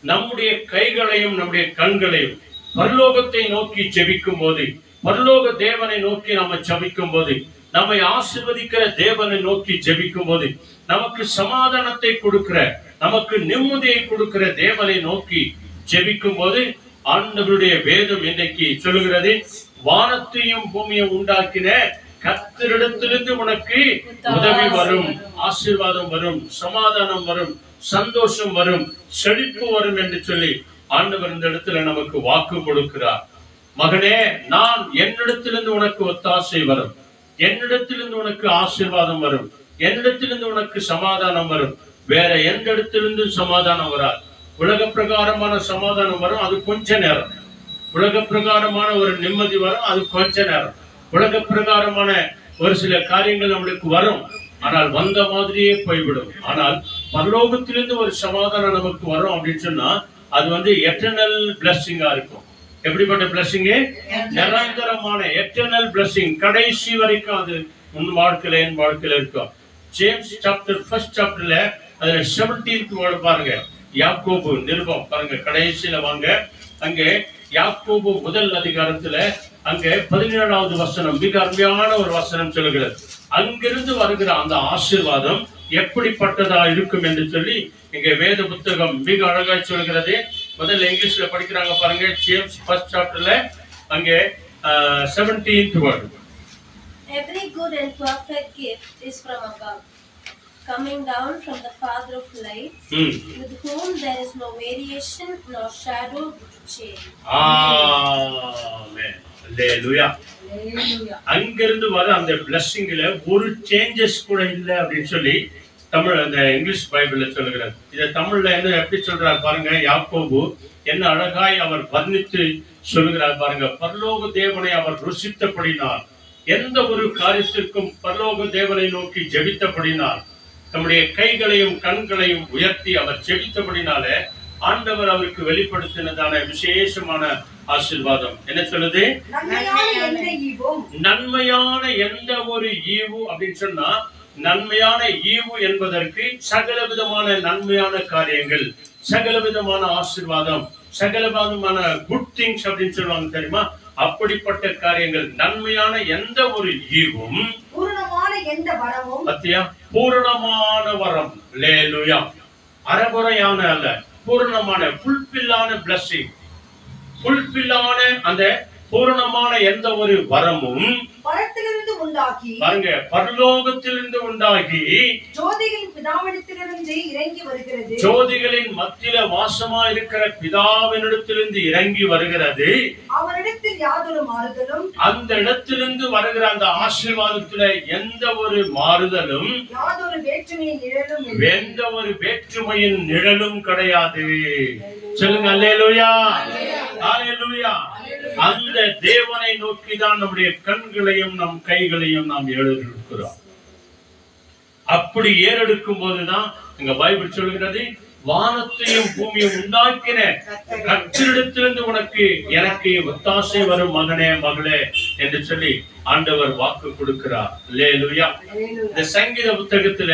நம்முடைய கைகளையும் நம்முடைய கண்களையும் பரலோகத்தை நோக்கி ஜெபிக்கும் போது, பரலோக தேவனை நோக்கி நாம ஜெபிக்கும் போது, நம்மை ஆசீர்வதிக்கிற தேவனை நோக்கி ஜெபிக்கும் போது, நமக்கு சமாதானத்தை கொடுக்கிற, நமக்கு நிம்மதியை கொடுக்கிற தேவனை நோக்கி ஜெபிக்கும் போது ஆண்டவருடைய வேதம் இன்னைக்கு சொல்லுகிறது, வானத்தையும் பூமியையும் உண்டாக்கின கர்த்தரிடத்திலிருந்து உனக்கு உதவி வரும், ஆசீர்வாதம் வரும், சமாதானம் வரும், சந்தோஷம் வரும், செழிப்பு வரும் என்று சொல்லி ஆண்டவர் இந்த இடத்துல நமக்கு வாக்கு கொடுக்கிறார். மகனே, நான் என்னிடத்திலிருந்து உனக்கு ஒத்தாசை வரும், என்னிடத்திலிருந்து உனக்கு ஆசீர்வாதம் வரும், என்னிடத்திலிருந்து உனக்கு சமாதானம் வரும். வேற எந்த இடத்திலிருந்து சமாதானம் வராது. உலக பிரகாரமான சமாதானம் வரும், அது கொஞ்ச நேரம். உலக பிரகாரமான ஒரு நிம்மதி வரும், அது கொஞ்ச நேரம். உலக பிரகாரமான ஒரு சில காரியங்கள் நம்மளுக்கு வரும், ஆனால் வந்த மாதிரியே போய்விடும். ஆனால் பரலோகத்திலிருந்து ஒரு சமாதானம் நமக்கு வரும் அப்படின்னு சொன்னா அது எட்டர்னல் பிளஸிங்கா இருக்கும். எப்படிப்பட்ட பிளஸிங்? நிரந்தரமான எட்டர்னல் பிளஸிங். கடைசி வரைக்கும் அது உன் வாழ்க்கையில என் வாழ்க்கையில இருக்கும். ஜேம்ஸ் சாப்டர் 1 சாப்டர்ல அதுல 17th வேர்ட் பாருங்க. யாக்கோபு நிருபம் பாருங்க, கடைசியில வாங்க. அங்கே யாக்கோபு முதல் அதிகாரத்துல அங்க 17வது வசனம் மிக அருமையான ஒரு வசனம் சொல்லுகிறது. அங்கிருந்து வருகிற அந்த ஆசீர்வாதம் எப்படிப்பட்டதா இருக்கும் என்று சொல்லி இங்க வேத புத்தகம் மிக அழகாய் சொல்கிறது. முதல்ல இங்கிலீஷ்ல படிக்கிறாங்க பாருங்க. ஜேம்ஸ் 1 சாப்டர்ல அங்கே 17th word. Every good and perfect gift is from above, coming down from the Father of lights, with whom there is no variation nor shadow to change. Amen. Hallelujah. அங்கிருந்து வர அந்த பிளஸிங்ல ஒரு சேஞ்சஸ் கூட இல்லை அப்படின்னு சொல்லி தமிழ் அந்த இங்கிலீஷ் பைபிள்ல சொல்லுகிறார். இதை தமிழ்ல எப்படி சொல்றார் பாருங்க. யாக்கோபு என்ன அழகாய் அவர் வர்ணித்து சொல்லுகிறார் பாருங்க. பரலோக தேவனை அவர் ருசித்தபடினார், எந்த ஒரு காரியத்திற்கும் பரலோக தேவனை நோக்கி ஜெபித்தபடினார், தம்முடைய கைகளையும் கண்களையும் உயர்த்தி அவர் ஜெபித்தபடினால ஆண்டவர் அவருக்கு வெளிப்படுத்தினதான விசேஷமான ஆசீர்வாதம் என்ன சொல்லுது? நன்மையான எந்த ஒரு ஈவு அப்படின்னு சொன்னா, நன்மையான ஈவு என்பதற்கு சகல விதமான நன்மையான காரியங்கள், சகல விதமான ஆசீர்வாதம், சகல விதமான குட் திங்ஸ் அப்படின்னு சொல்லுவாங்க தெரியுமா? அப்படிப்பட்ட காரியங்கள், நன்மையான எந்த ஒரு ஈவும், பூரணமான எந்த வரமும், பத்தியா, பூரணமான வரம். அல்லேலூயா. அறகுறையான அல்ல, பூரணமான ஃபுல்பில்லான பிளஸிங், ஃபுல்பில்லான அந்த பூரணமான எந்த ஒரு வரமும் பரத்திலிருந்து உண்டாகி, பாருங்க, பரலோகத்திலிருந்து உண்டாகி ஜோதிகளின் பிதாவிடத்திலிருந்து இறங்கி வருகிறது. ஜோதிகளின் மத்தியில வாசமா இருக்கிற பிதாவினிடத்திலிருந்து இறங்கி வருகிறது. அவரிடத்தில் யாதொரு மாறுதலும், அந்த இடத்திலிருந்து வருகிற அந்த ஆசீர்வாதத்துல எந்த ஒரு மாறுதலும், யாதொரு வேற்றுமையின் நிழலும் இல்லை. எந்த ஒரு வேற்றுமையின் நிழலும் கிடையாது. சொல்லுங்க அல்லேலூயா, அல்லேலூயா. அந்த தேவனை நோக்கிதான் நம்முடைய கண்களையும் நம் கைகளையும் நாம் ஏறெடுக்கிறோம். அப்படி ஏறெடுக்கும் போதுதான் இங்க பைபிள் சொல்கிறது, வானத்தையும் பூமியும் உண்டாக்கின கர்த்தரிடத்திலிருந்து உனக்கு எனக்கு ஒத்தாசை வரும் மகனே மகளே என்று சொல்லி ஆண்டவர் வாக்கு கொடுக்கிறார். அல்லேலூயா. இந்த சங்கீத புத்தகத்துல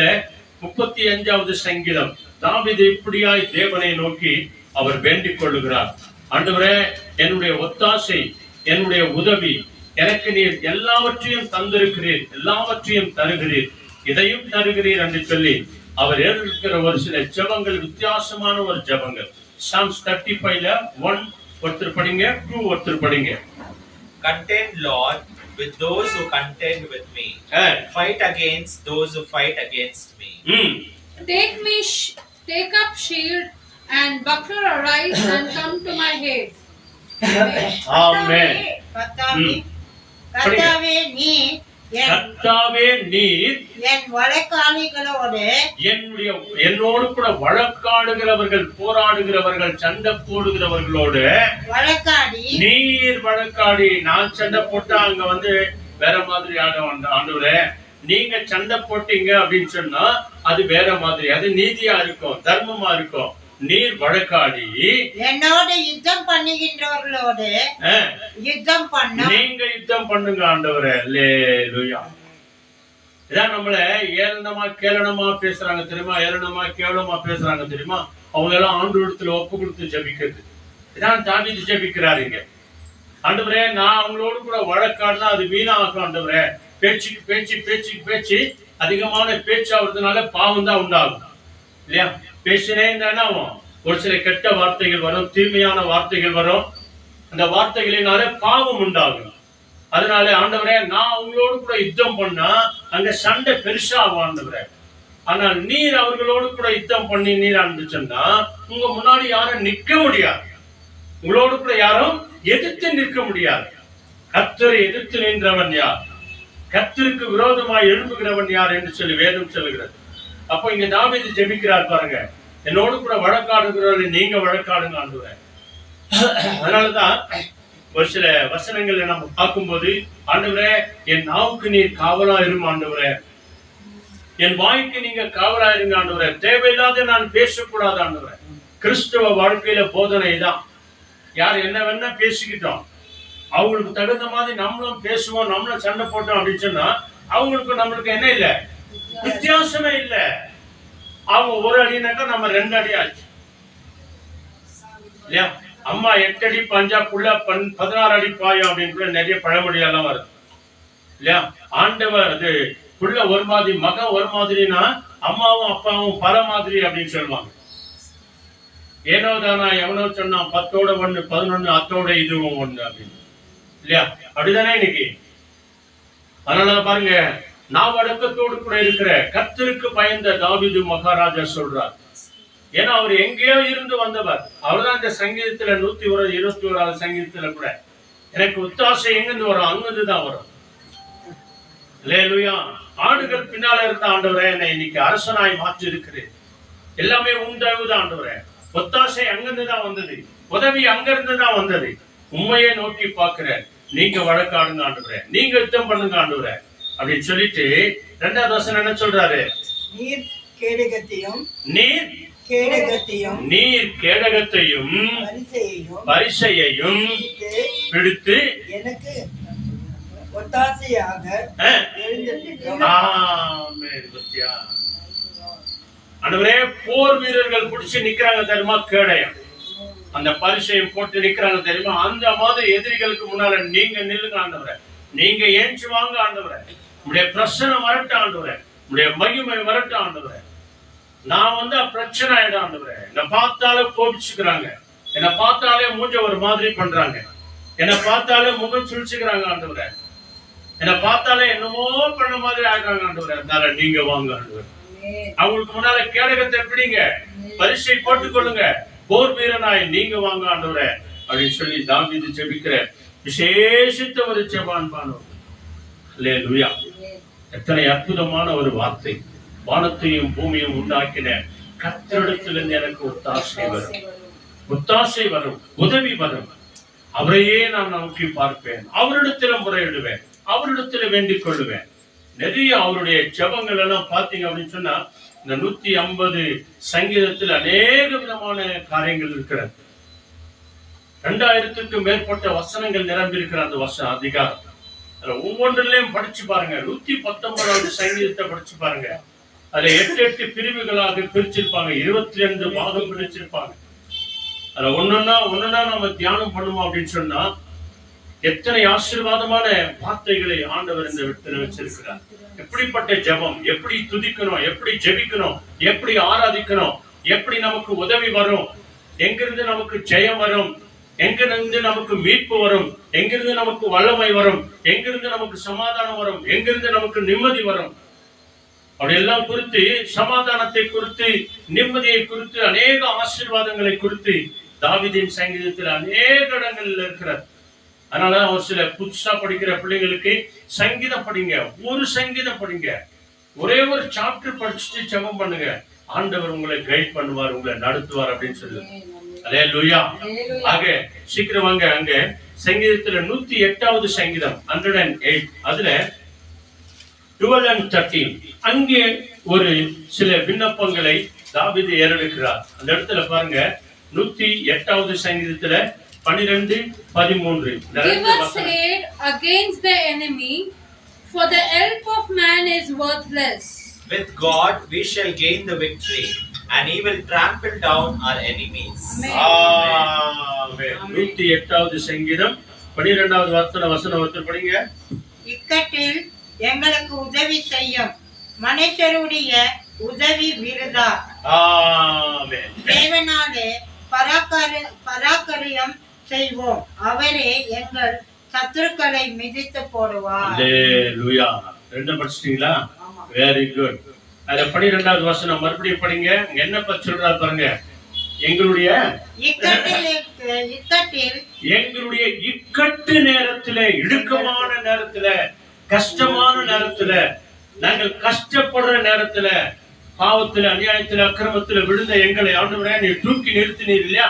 35வது சங்கீதம், தாவீது இப்படியாய் தேவனை நோக்கி அவர் வேண்டிக் கொள்ளுகிறார். ஆண்டவரே, என்னுடைய ஒத்தாசை, என்னுடைய உதவி, எனக்கு நீர் எல்லாவற்றையும் தந்திருக்கிறீர், எல்லாவற்றையும் தருகிறீர், இதையும் தருகிறீர் என்று சொல்லி அவர் ஏற்கிற ஒரு சில ஜெபங்கள், வித்தியாசமான ஒரு ஜெபங்கள். Psalms 35ல 1 ஒருத்தர் படிங்க, 2 ஒருத்தர் படிங்க. Contend, Lord, with those who contend with me. Fight against those who fight against me. Take up shield and buckler, arise and come to my aid. ஆமென். கர்த்தாவே நீர் கர்த்தாவே நீர் என் வழக்காளிகளோடு என்னோடு கூட வழக்காடுகிறவர்கள், போராடுகிறவர்கள், சண்டை போடுகிறவர்களோடு வழக்காடி, நீர் வழக்காடி. நான் சண்டை போட்டா அங்க வேற மாதிரி ஆண்டவரே, நீங்க சண்டை போட்டீங்க அப்படின்னு சொன்னா அது வேற மாதிரி, அது நீதியா இருக்கும், தர்மமா இருக்கும். நீர் வழக்காடி என்னோட யுத்தம் பண்ணுகின்றவர்களோடு யுத்தம் பண்ண, நீங்க யுத்தம் பண்ணுங்க ஆண்டவரே. அல்லேலூயா. இதான் நம்மள ஏளனமா கேளனமா பேசுறாங்க தெரியுமா, ஏளனமா கேவலமா பேசுறாங்க தெரியுமா, அவங்க எல்லாம் ஆண்டவரிடத்துல ஒப்பு கொடுத்து ஜெபிக்கிறது. இதான் தாவீது ஜெபிக்கிறாருங்க. ஆண்டவரே, நான் அவங்களோடு கூட வழக்காடுனா அது வீணாகும் ஆண்டவரே. பேச்சுக்கு பேச்சு, பேச்சுக்கு பேச்சு, அதிகமான பேச்சு ஆகுறதுனால பாவம் தான் உண்டாகும் இல்லையா? பேசினே இருந்தா ஒரு சில கெட்ட வார்த்தைகள் வரும், தீமையான வார்த்தைகள் வரும். அந்த வார்த்தைகளினால பாவம் உண்டாகும். அதனால ஆண்டவரே, நான் அவங்களோடு கூட யுத்தம் பண்ணா அங்க சண்டை பெருசா ஆகும் ஆண்டவரே. ஆனால் நீர் அவர்களோடு கூட யுத்தம் பண்ணி நீர் ஆரம்பிச்சோம்னா உங்க முன்னாடி யாரும் நிற்க முடியாது, உங்களோடு கூட யாரும் எதிர்த்து நிற்க முடியாது. கர்த்தரை எதிர்த்து நின்றவன் யார்? கர்த்தருக்கு விரோதமாய் எழும்புகிறவன் யார் என்று சொல்லி வேதம் சொல்லுகிறது. அப்போ இங்க தாவீது ஜெபிக்கிறார் பாருங்க, என்னோடு கூட வழக்காடுகிறவர்கள் நீங்க வழக்காடுங்க ஆண்டவரே. அதனாலதான் ஒரு சில வசனங்களை நம்ம பார்க்கும்போது, ஆண்டவரே என் நாவுக்கு நீர் காவலா இருங்க ஆண்டவரே, என் வாய்க்கு நீங்க காவலா இருங்க ஆண்டவரே, தேவையில்லாத நான் பேசக்கூடாது ஆண்டவரே. கிறிஸ்துவ வாழ்க்கையில போதனை தான். யார் என்ன வேணா பேசிக்கிட்டோம், அவங்களுக்கு தகுந்த மாதிரி நம்மளும் பேசுவோம், நம்மளும் சண்டை போட்டோம் அப்படின்னு சொன்னா அவங்களுக்கு நம்மளுக்கு என்ன இல்லை, வித்தியாசமே இல்லை. அவங்க ஒரு அடினாக்கா நம்ம 2 அடி ஆச்சு இல்லையா? அம்மா 8 அடி பாஞ்சா புள்ள 16 அடி பாயும் அப்படின்னு நிறைய பழமொழியெல்லாம் வருது இல்லையா? ஆண்டவர் அது புள்ள ஒரு மாதிரி, மகன் ஒரு மாதிரினா அம்மாவும் அப்பாவும் பல மாதிரி அப்படின்னு சொல்லுவாங்க. ஏனோ தானா எவனோ சொன்னா 10ஓட 1 11, அத்தோட இதுவும் 1 அப்படின்னு இல்லையா? அப்படிதானே இன்னைக்கு. அதனால பாருங்க, நாவடக்கத்தோடு கூட இருக்கிற கர்த்தருக்கு பயந்த தாவீது மகாராஜா சொல்றார். ஏன்னா அவர் எங்கேயோ இருந்து வந்தவர். அவர்தான் இந்த சங்கீதத்துல 121வது சங்கீதத்துல கூட எனக்கு ஒத்தாசை எங்கிருந்து வரும், அங்கிருந்து தான் வரும். அல்லேலூயா. ஆடுகள் பின்னால இருந்த ஆண்டவரே, என்னை இன்னைக்கு அரசனாய் மாற்றி இருக்கிறேன், எல்லாமே உண்டவுதான் ஆண்டவரே. ஒத்தாசை அங்கிருந்து தான் வந்தது, உதவி அங்கிருந்து தான் வந்தது. உண்மையை நோக்கி பார்க்கிறேன், நீங்க வழக்காடுங்க ஆண்டவரே, நீங்க யுத்தம் பண்ணுங்க ஆண்டவரே அப்படின்னு சொல்லிட்டு 2வது வசனம் என்ன சொல்றாரு? நீர் கேடகத்தையும் பரிசையையும் பிடித்து எனக்கு ஒத்தாசையாக ஆண்டவரே, போர் வீரர்கள் பிடிச்சு நிக்கிறாங்க தெரியுமா, கேடயம் அந்த பரிசையும் போட்டு நிக்கிறாங்க தெரியுமா, அந்த மாதிரி எதிரிகளுக்கு முன்னால நீங்க நில்லுங்க ஆண்டவரே, நீங்க ஏஞ்சி வாங்க ஆண்டவரே, உடைய பிரச்சனை வரட்டும் ஆண்டவரே, உடைய மகிமை வரட்டும் ஆண்டவரே. நான் பிரச்சனை ஆயிடும் ஆண்டவரே, என்னை பார்த்தாலே கோபிச்சுக்கிறாங்க, என்னை பார்த்தாலே மூஞ்ச ஒரு மாதிரி பண்றாங்க. என்னை பார்த்தாலே முகம் சுழிச்சுக்கிறாங்க ஆண்டவரே, என்னை பார்த்தாலே என்னமோ பண்ண மாதிரி ஆகிறாங்க ஆண்டவரே, அதனால நீங்க வாங்க ஆண்டவரே. அவங்களுக்கு முன்னால கேடகத்தை எப்படிங்க பரிசை போட்டுக் கொள்ளுங்க, போர் வீரனாய் நீங்க வாங்க ஆண்டவரே அப்படின்னு சொல்லி தாவீது ஜெபிக்கிற விசேஷித்த ஒரு ஜெபான்பானவர். அல்லேலூயா. எத்தனை அற்புதமான ஒரு வார்த்தை. வானத்தையும் பூமியும் உண்டாக்கின கர்த்தரிடத்திலிருந்து எனக்கு ஒத்தாசை வரும், ஒத்தாசை வரும், உதவி வரும். அவரையே நான் நோக்கி பார்ப்பேன், அவரிடத்துல முறையிடுவேன், அவரிடத்துல வேண்டிக் கொள்ளுவேன். நிறைய அவருடைய ஜெபங்கள் எல்லாம் பாத்தீங்க அப்படின்னு சொன்னா இந்த 150 சங்கீதத்தில் அநேக விதமான காரியங்கள் இருக்கிறது. 2000க்கும் மேற்பட்ட வசனங்கள் நிரம்பி இருக்கிற அந்த வசன அதிகாரம். ஒவ்வொன்றிலையும் படிச்சு பாருங்க. 119வது சங்கீதத்தை படிச்சு பாருங்க. அதுல 8 பிரிவுகளாக பிரிச்சிருப்பாங்க, 22 பாகம் பிரிச்சிருப்பாங்க. அதுல ஒன்னொன்னா நம்ம தியானம் பண்ணுவோம் அப்படின்னு சொன்னா எத்தனை ஆசீர்வாதமான வார்த்தைகளை ஆண்டவர் இந்த இடத்துல வச்சிருக்கிறார். எப்படிப்பட்ட ஜெபம், எப்படி துதிக்கணும், எப்படி ஜெபிக்கணும், எப்படி ஆராதிக்கணும், எப்படி நமக்கு உதவி வரும், எங்கிருந்து நமக்கு ஜெயம் வரும், எங்கிருந்து நமக்கு மீட்பு வரும், எங்கிருந்து நமக்கு வல்லமை வரும், எங்கிருந்து நமக்கு சமாதானம் வரும், எங்கிருந்து நமக்கு நிம்மதி வரும், அப்படியெல்லாம் குறித்து, சமாதானத்தை குறித்து, நிம்மதியை குறித்து, அநேக ஆசீர்வாதங்களை குறித்து தாவீதின் சங்கீதத்தில் அநேக இடங்கள்ல இருக்கிறார். அதனால ஒரு சில புதுசா படிக்கிற பிள்ளைங்களுக்கு சங்கீதம் படிங்க, ஒரு சங்கீதம் படிங்க, ஒரே ஒரு சாப்டர் படிச்சுட்டு ஜெபம் பண்ணுங்க. ஆண்டவர் உங்களை கைட் பண்ணுவார், உங்களை நடத்துவார் அப்படின்னு சொல்லுங்க. அல்லேலூயா. ஆக சீக்கிரம் வாங்க. அங்க சங்கீதத்துல 108வது சங்கீதம் 108, அதுல 12 and 13 அங்கே ஒரு சில விண்ணப்பங்களை தாவீது ஏறெடுக்கிறார். அந்த இடத்துல பாருங்க 108வது சங்கீதத்துல 12, 13. Give us aid against the enemy, for the help of man is worthless. With God we shall gain the victory, and he will trample down our enemies. ஆமென். 108வது சங்கீதம் 12வது வசனம் படிங்க. இக்கட்டில் எங்களுக்கு உதவி செய்யும், மனுஷருடைய உதவி விருதா. ஆமென். தேவனாலே பராக்கரியம் செய்வோம், அவரே எங்கள் சத்துருக்களை மிதித்து போடுவார். அல்லேலூயா. ரெண்டும் படிச்சிட்டீங்களா? Very good. அத 12வது வசனம் மறுபடியும் படிங்க. என்ன பத்தி சொல்றாரு பாருங்க. எங்களுடைய இக்கட்டு நேரத்துல, இடுக்கமான நேரத்துல, கஷ்டமான நேரத்துல, நாங்கள் கஷ்டப்படுற நேரத்துல, பாவத்துல, அநியாயத்துல, அக்கிரமத்துல விழுந்த எங்களை ஆண்டவரே நீ தூக்கி நிறுத்தினீர் இல்லையா?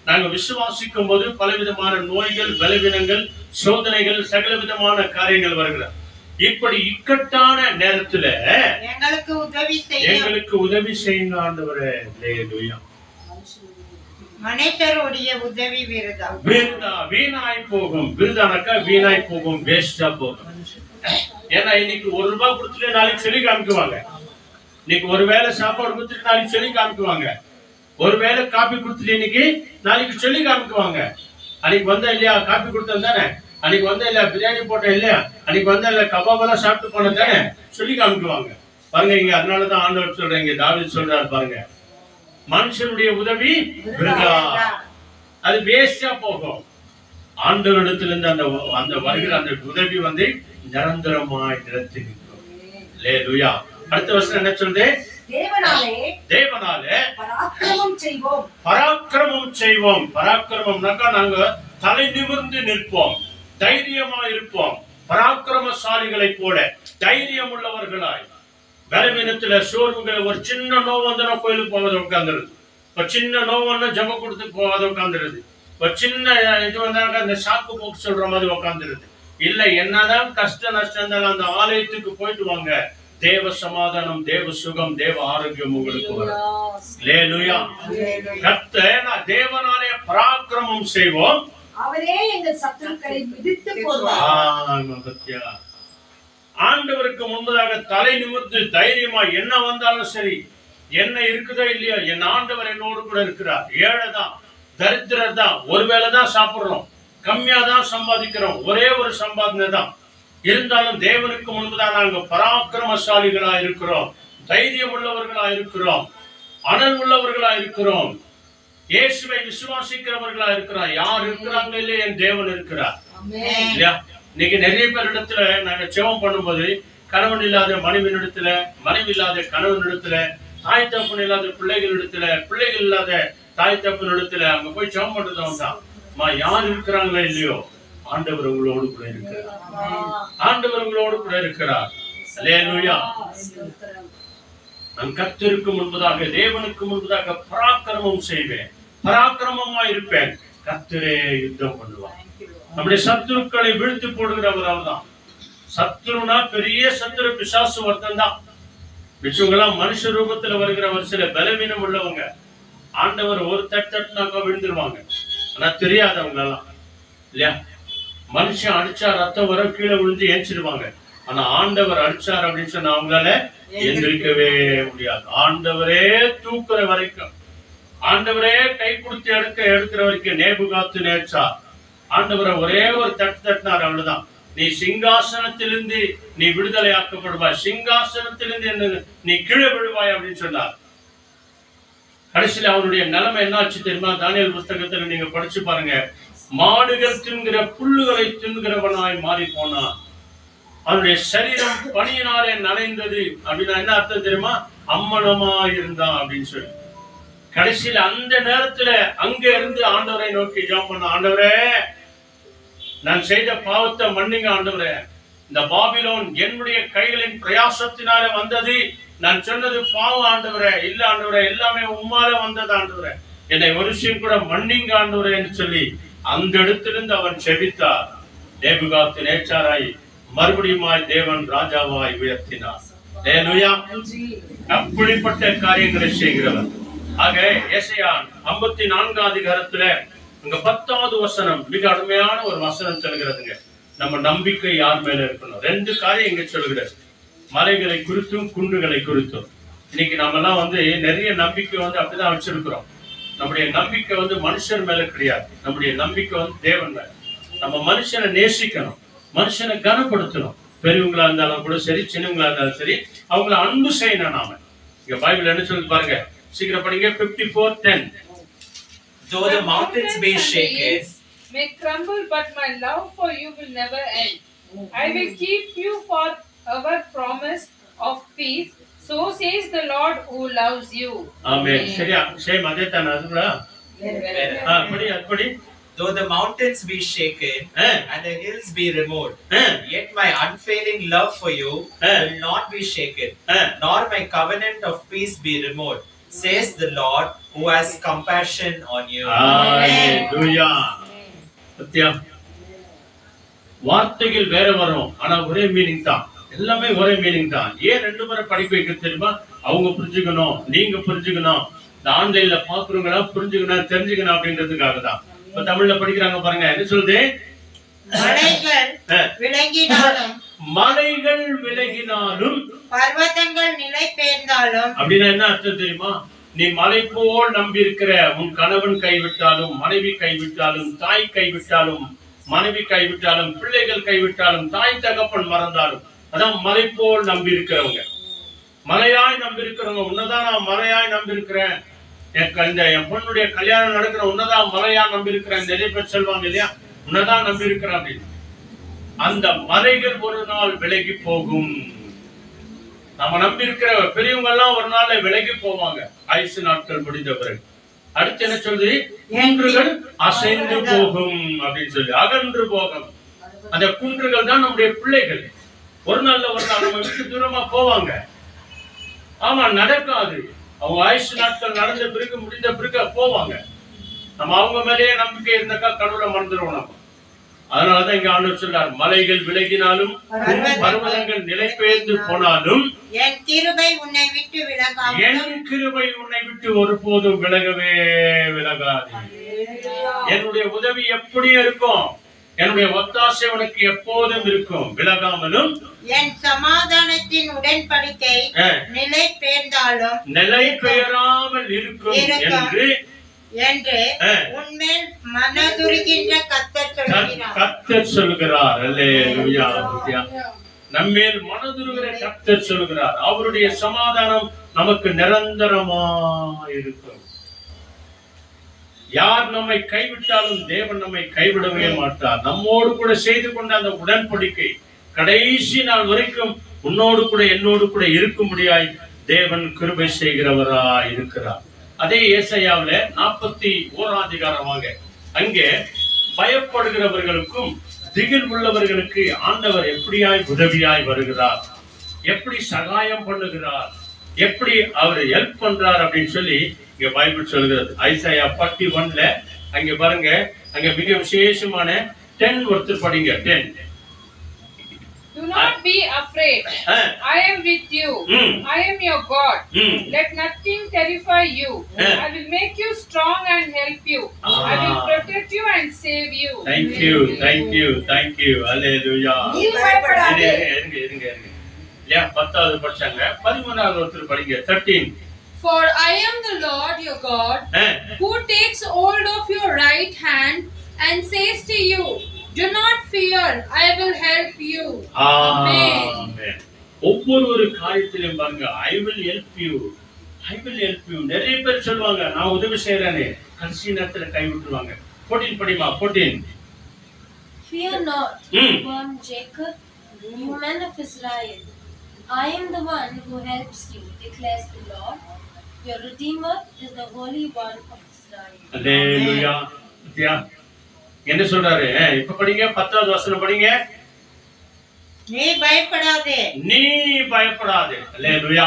நாங்க விசுவாசிக்கும் போது பலவிதமான நோய்கள், பலவீனங்கள், சோதனைகள், சகல விதமான காரியங்கள் வருகிறது. இப்படி இக்கட்டான நேரத்துல எங்களுக்கு உதவி செய்யுங்க ஆண்டவரே. அல்லேலூயா. மனுஷருடைய உதவி விருதா. வீணாய் போகும். விருதானாக்கா வீணாய் போகும், வேஸ்டா போகும். ஏன்னா இன்னைக்கு ₹1 கொடுத்துட்டு நாளைக்கு சொல்லி காமிக்குவாங்க. இன்னைக்கு ஒருவேளை சாப்பாடு கொடுத்துட்டு நாளைக்கு சொல்லி காமிக்குவாங்க. ஒருவேளை காப்பி கொடுத்துட்டு இன்னைக்கு நாளைக்கு சொல்லி காமிக்குவாங்க. அன்னைக்கு வந்தா இல்லையா காப்பி கொடுத்தேன் தானே, அன்னைக்கு வந்தா இல்லையா பிரியாணி போட்டேன் இல்லையா, அன்னைக்கு வந்தா இல்ல கபாபெல்லாம் சாப்பிட்டு போனேன் தானே சொல்லி காமிக்குவாங்க. பாருங்க இங்க அதனாலதான் ஆண்டவர் சொல்றேன், தாவீது சொல்றாரு பாருங்க, மனுஷனுடைய உதவி அது வேஸ்டா போகும். ஆண்டவரிடத்துல இருந்து அந்த வருகிற அந்த உதவி நிரந்தரமாய் நிறுத்தி நிற்கும். அல்லேலூயா. அடுத்த வசனம் என்ன சொல்றது? தேவனாலே பராக்கிரமம் செய்வோம். பராக்கிரமம்னாக்கா நாங்க தலை நிமிர்ந்து நிற்போம், தைரியமா இருப்போம், பராக்கிரமசாலிகளை போல தைரியம் உள்ளவர்களாய். பலவீனத்துல, சோர்வுகளை, ஒரு சின்ன நோவு வந்தா கோயிலுக்கு போகாத உட்காந்துருது, ஒரு சின்ன நோவு வந்தா ஜப கொடுத்து போகாத உட்காந்துருது, ஒரு சின்ன இது வந்தாக்கா அந்த சாக்கு போக்கு சொல்ற மாதிரி உட்காந்துருது. இல்ல என்னதான் கஷ்ட நஷ்டம் இருந்தாலும் அந்த ஆலயத்துக்கு போயிட்டு வாங்க, தேவ சமாதானம், தேவ சுகம், தேவ ஆரோக்கியம் உங்களுக்கு வரும். அல்லேலூயா. தேவனாலே பராக்கிரமம் செய்வோம், அவரே எங்கள் சத்துருக்களை மிதித்து போடுவார். ஆண்டவருக்கு முன்பதாக தலை நிமிர்ந்து தைரியமா என்ன வந்தாலும் சரி, என்ன இருக்குதோ இல்லையோ என் ஆண்டவர் என்னோடு கூட இருக்கிறார். ஏழைதான், தரித்திரர் தான், ஒருவேளை தான் சாப்பிடுறோம், கம்மியா தான் சம்பாதிக்கிறோம், ஒரே ஒரு சம்பாதனை தான் இருந்தாலும் தேவனுக்கு முன்புதான் நாங்கள் பராக்கிரமசாலிகளா இருக்கிறோம், தைரியம் உள்ளவர்களா இருக்கிறோம், அனல் உள்ளவர்களா இருக்கிறோம். இயேசுவை விசுவாசிக்கிறவர்களா இருக்கிறார். யார் இருக்கிறாங்க இல்லையா, என் தேவன் இருக்கிறார் இல்லையா? இன்னைக்கு நிறைய பேர் இடத்துல நாங்க ஜெபம் பண்ணும்போது கணவன் இல்லாத மனைவியிடத்துல, மனைவி இல்லாத கணவனிடத்துல, தாய் தகப்பன் இல்லாத பிள்ளைகளிடத்துல, பிள்ளைகள் இல்லாத தாய் தகப்பன் இடத்துல அங்க போய் ஜெபம் பண்றதும் தான். யார் இருக்கிறாங்களோ இல்லையோ, ஆண்டவர் உங்களோடு கூட இருக்கிறார். ஆண்டவர் உங்களோடு கூட இருக்கிறார். அல்லேலூயா. நான் கர்த்தருக்கு முன்பதாக, தேவனுக்கு முன்பதாக பராக்கிரமம் செய்வேன், பராக்கிரமமா இருப்பேன். கர்த்தரே யுத்தம் பண்ணுவார். நம்முடைய சத்துருக்களை வீழ்த்தி போடுகிறவர் அவர்தான். சத்துருனா பெரிய சத்துரு பிசாசு ஒருத்தன் தான். மிச்சவங்கெல்லாம் மனுஷ ரூபத்துல வருகிறவர், சில பலவீனம் உள்ளவங்க. ஆண்டவர் ஒரு தட்டுனாக்கா விழுந்துருவாங்க. ஆனா தெரியாதவங்க எல்லாம் இல்லையா, மனுஷன் அடிச்சா ரத்தம் வர கீழே விழுந்து ஏஞ்சிடுவாங்க. ஆனா ஆண்டவர் அடிச்சார் அப்படின்னு சொன்னா அவங்களால எந்திரிக்கவே முடியாது. ஆண்டவரே தூக்குற வரைக்கும், ஆண்டவரே கை கொடுத்து எடுக்கிற வரைக்கும் நேபுகாத்து நேர்ச்சார். ஆண்டவரை ஒரே ஒரு தட்டினார், அவ்வளவுதான். நீ சிங்காசனத்திலிருந்து நீ விடுதலை ஆக்கப்படுவாய், சிங்காசனத்திலிருந்து நீ கீழே விழுவாய் அப்படின்னு சொன்னார். கடைசியில அவருடைய நிலைமை என்னாச்சு தெரியுமா? தானியேல் புஸ்தகத்துல நீங்க படிச்சு பாருங்க. மாடுகள் தின்கிற புல்லுகளை தின்கிறவனாய் மாறி போனான். அவனுடைய சரீரம் பனியினாலே நனைந்தது. அப்படின்னா என்ன அர்த்தம் தெரியுமா? அம்மனமா இருந்தான் அப்படின்னு சொல்லி. கடைசியில அந்த நேரத்துல அங்க இருந்து ஆண்டவரை நோக்கி ஜெபம் பண்ண, ஆண்டவரே நான் செய்த பாவத்தை மன்னிங்க ஆண்டவரே. இந்த பாபிலோன் என்னுடைய கைகளின் பிரயாசத்தினாலே வந்தது. நான் சொன்னது பாவம் ஆண்டவரே, இல்ல ஆண்டவரே, எல்லாமே உம்மால வந்தது ஆண்டவரே, என்னை ஒரு விஷயம் கூட மன்னிங்க ஆண்டவரே என்று சொல்லி அந்த இடத்திலிருந்து அவன் செபித்தார். நேபுகாத்து நேச்சாராய் மறுபடியுமாய் தேவன் ராஜாவாய் உயர்த்தினார். அல்லேலூயா. அப்படிப்பட்ட காரியங்களை செய்கிறவர். ஆக ஏசாயா 54 அதிகாரத்துல இங்க 10வது வசனம் மிக அருமையான ஒரு வசனம் சொல்கிறதுங்க. நம்ம நம்பிக்கை யார் மேல இருக்கணும். 2 காரியம் இங்க சொல்கிறது, மலைகளை குறித்தும் குன்றுகளை குறித்தும். இன்னைக்கு நம்ம எல்லாம் நிறைய நம்பிக்கை அப்படிதான் வச்சிருக்கிறோம். நம்முடைய நம்பிக்கை மனுஷன் மேல கிடையாது. நம்முடைய நம்பிக்கை தேவன் மேல. நம்ம மனுஷனை நேசிக்கணும், மனுஷனை கனப்படுத்தணும். பெரியவங்களா இருந்தாலும் கூட சரி, சின்னவங்களா இருந்தாலும் சரி, அவங்கள அன்பு செய்யணும். நாம இங்க பைபிள் என்ன சொல்லி பாருங்க, சீக்கிரம் படிங்க. 54:10. Though the mountains be shaken, may crumble, but my love for you will never end. I will keep you for our promise of peace. So says the Lord who loves you. Amen. சரியா? Same அதே தான அதுடா. படி. Though the mountains be shaken and the hills be removed, yet my unfailing love for you will not be shaken, nor my covenant of peace be removed, says the Lord who has compassion on you. Hallelujah. Sathya, வார்த்தைகள் வேற வரும், ஆனா ஒரே meaning தான். எல்லாமே ஒரே meaning தான். ஏன் 2 முறை படிக்க வைக்க தெரியுமா? அவங்க புரிஞ்சுக்கணும், நீங்க புரிஞ்சுக்கணும், இந்த ஆன்லைன்ல பாக்குறவங்களா புரிஞ்சுக்கணும், தெரிஞ்சுக்கணும் அப்படின்றதுக்காக தான். இப்ப தமிழ்ல படிக்கிறாங்க பாருங்க, என்ன சொல்லுது? மலைகள் விலகினாலும் பர்வதங்கள் நிலை பெயர்ந்தாலும். அப்படின்னா என்ன அர்த்தம் தெரியுமா? நீ மலை போல் நம்பி இருக்கிற உன் கணவன் கைவிட்டாலும், மனைவி கைவிட்டாலும், தாய் கைவிட்டாலும், மனைவி கைவிட்டாலும், பிள்ளைகள் கைவிட்டாலும், தாய் தகப்பன் மறந்தாலும், அதான் மலை போல் நம்பி இருக்கிறவங்க. மலையாய் நம்பி இருக்கிறவங்க, உன்னதான் நான் மலையாய் நம்பி இருக்கிறேன், என் பொண்ணுடைய கல்யாணம் நடக்கிற உன்னதான் மலையா நம்பி இருக்கிறேன், நிறைய பேர் சொல்வாங்க இல்லையா, உன்னதான் நம்பி இருக்கிறேன் அப்படின்னு. அந்த மலைகள் ஒரு நாள் விலகி போகும். நம்ம நம்பி இருக்கிற பெரியவங்க எல்லாம் ஒரு நாள்ல விலகி போவாங்க, ஆயுசு நாட்கள் முடிந்த பிறகு. அடுத்து என்ன சொல்லுது? குன்றுகள் அசைந்து போகும் அப்படின்னு சொல்லி, அகன்று போகும். அந்த குன்றுகள் தான் நம்முடைய பிள்ளைகள். ஒரு நாள் நம்ம விட்டு தூரமா போவாங்க. ஆமா, நடக்காது. அவங்க ஆயுசு நாட்கள் நடந்த பிறகு, முடிந்த பிறகு போவாங்க. நம்ம அவங்க மேலேயே நம்பிக்கை இருந்தாக்கா கடவுளை மறந்துடுவோம் நம்ம. அதனாலதான் இங்க ஆண்டவர் சொல்றார், மலைகள் விலகினாலும் பர்வதங்கள் நிலை பெயர்ந்து போனாலும் என் கிருபை உன்னை விட்டு விலகாது. என் கிருபை உன்னை விட்டு ஒருபோதும் விலகவே விலகாது. என்னுடைய உதவி எப்படி இருக்கும்? என்னுடைய ஒத்தாசை உனக்கு எப்போதும் இருக்கும், விலகாமலும். என் சமாதானத்தின் உடன்படிக்கை நிலை பெயர்ந்தாலும் நிலை பெயராமல் இருக்கும் என்று உன்மேல் மனதுருகின்ற கர்த்தர் சொல்கிறார். அல்லேலூயா. நம்மேல் மனதுருகிற கர்த்தர் சொல்கிறார். அவருடைய சமாதானம் நமக்கு நிரந்தரமா இருக்கும். யார் நம்மை கைவிட்டாலும் தேவன் நம்மை கைவிடவே மாட்டார். நம்மோடு கூட செய்து கொண்ட அந்த உடன்படிக்கை கடைசி நாள் வரைக்கும் உன்னோடு கூட என்னோடு கூட இருக்கும்படியாய் தேவன் கிருபை செய்கிறவராய் இருக்கிறார். அதே ஏசாயாவுல 41 அதிகாரமாக அங்கே பயப்படுகிறவர்களுக்கும் திகில் உள்ளவர்களுக்கு ஆண்டவர் எப்படியாய் உதவியாய் வருகிறார், எப்படி சகாயம் பண்ணுகிறார், எப்படி அவர் ஹெல்ப் பண்றார் அப்படின்னு சொல்லி இங்க பைபிள் சொல்கிறது. ஐசாயா 41ல அங்க பாருங்க, அங்க மிக விசேஷமான 10 ஒருத்தர் படிங்க. 10. Do not be afraid. I am with you. I am your God. Let nothing terrify you. I will make you strong and help you. I will protect you and save you. Thank you, thank you, thank you. Hallelujah. நீ பயப்படாதே. இருங்க. இல்லையா 10வது படிச்சாங்க. 13வது ஒருத்தர் படிங்க. 13. For I am the Lord your God, who takes hold of your right hand and says to you, do not fear, I will help you. Amen. ஒவ்வொரு காரியத்திலும் பாருங்க, I will help you, I will help you. நிறைய பேர் சொல்லுவாங்க நான் உதவி செய்யறேனே, கடைசி நேரத்துல கை விட்டுருவாங்க. 14 படிமா. 14. Fear not, born Jacob, you men of Israel. I am the one who helps you, declares the Lord. Your Redeemer is the Holy One of Israel. Hallelujah. என்ன சொல்றாரு? இப்ப படிங்க 10வது வசனம் படிங்க. நீ பயப்படாதே. நீ பயப்படாதே. ஹalleluya.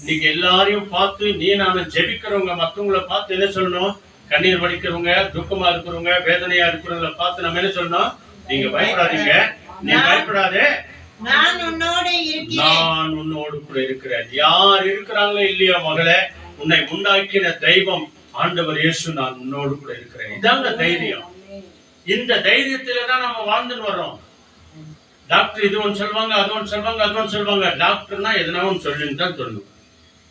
நீங்க எல்லாரையும் பார்த்து நீ நானும் ஜெபிக்கிறவங்க மத்தவங்கள பார்த்து என்ன சொல்லணும்? கண்ணீர் வடிக்கிறவங்க, துக்கமா இருக்கிறவங்க, வேதனையா இருக்கிறவங்கள பார்த்து நம்ம என்ன சொல்லணும்? நீங்க பயப்படாதீங்க, நீ பயப்படாதே, நான் உன்னோடு இருக்கிறேன். நான் உன்னோடு கூட இருக்கிறேன். யார் இருக்கிறாங்களோ இல்லையோ மகளே, உன்னை உண்டாக்கின தெய்வம் ஆண்டவர் இயேசு நான் உன்னோடு கூட இருக்கிறேன். இதாங்க தைரியம். இந்த தைரியத்தில தான் நம்ம வாழ்ந்துட்டு வர்றோம். டாக்டர் இது ஒன்று சொல்வாங்க, அது ஒன்று சொல்வாங்க, அது ஒன்று சொல்வாங்க. டாக்டர்னா எதனா ஒன்று சொல்லுன்னு தான் சொல்லணும்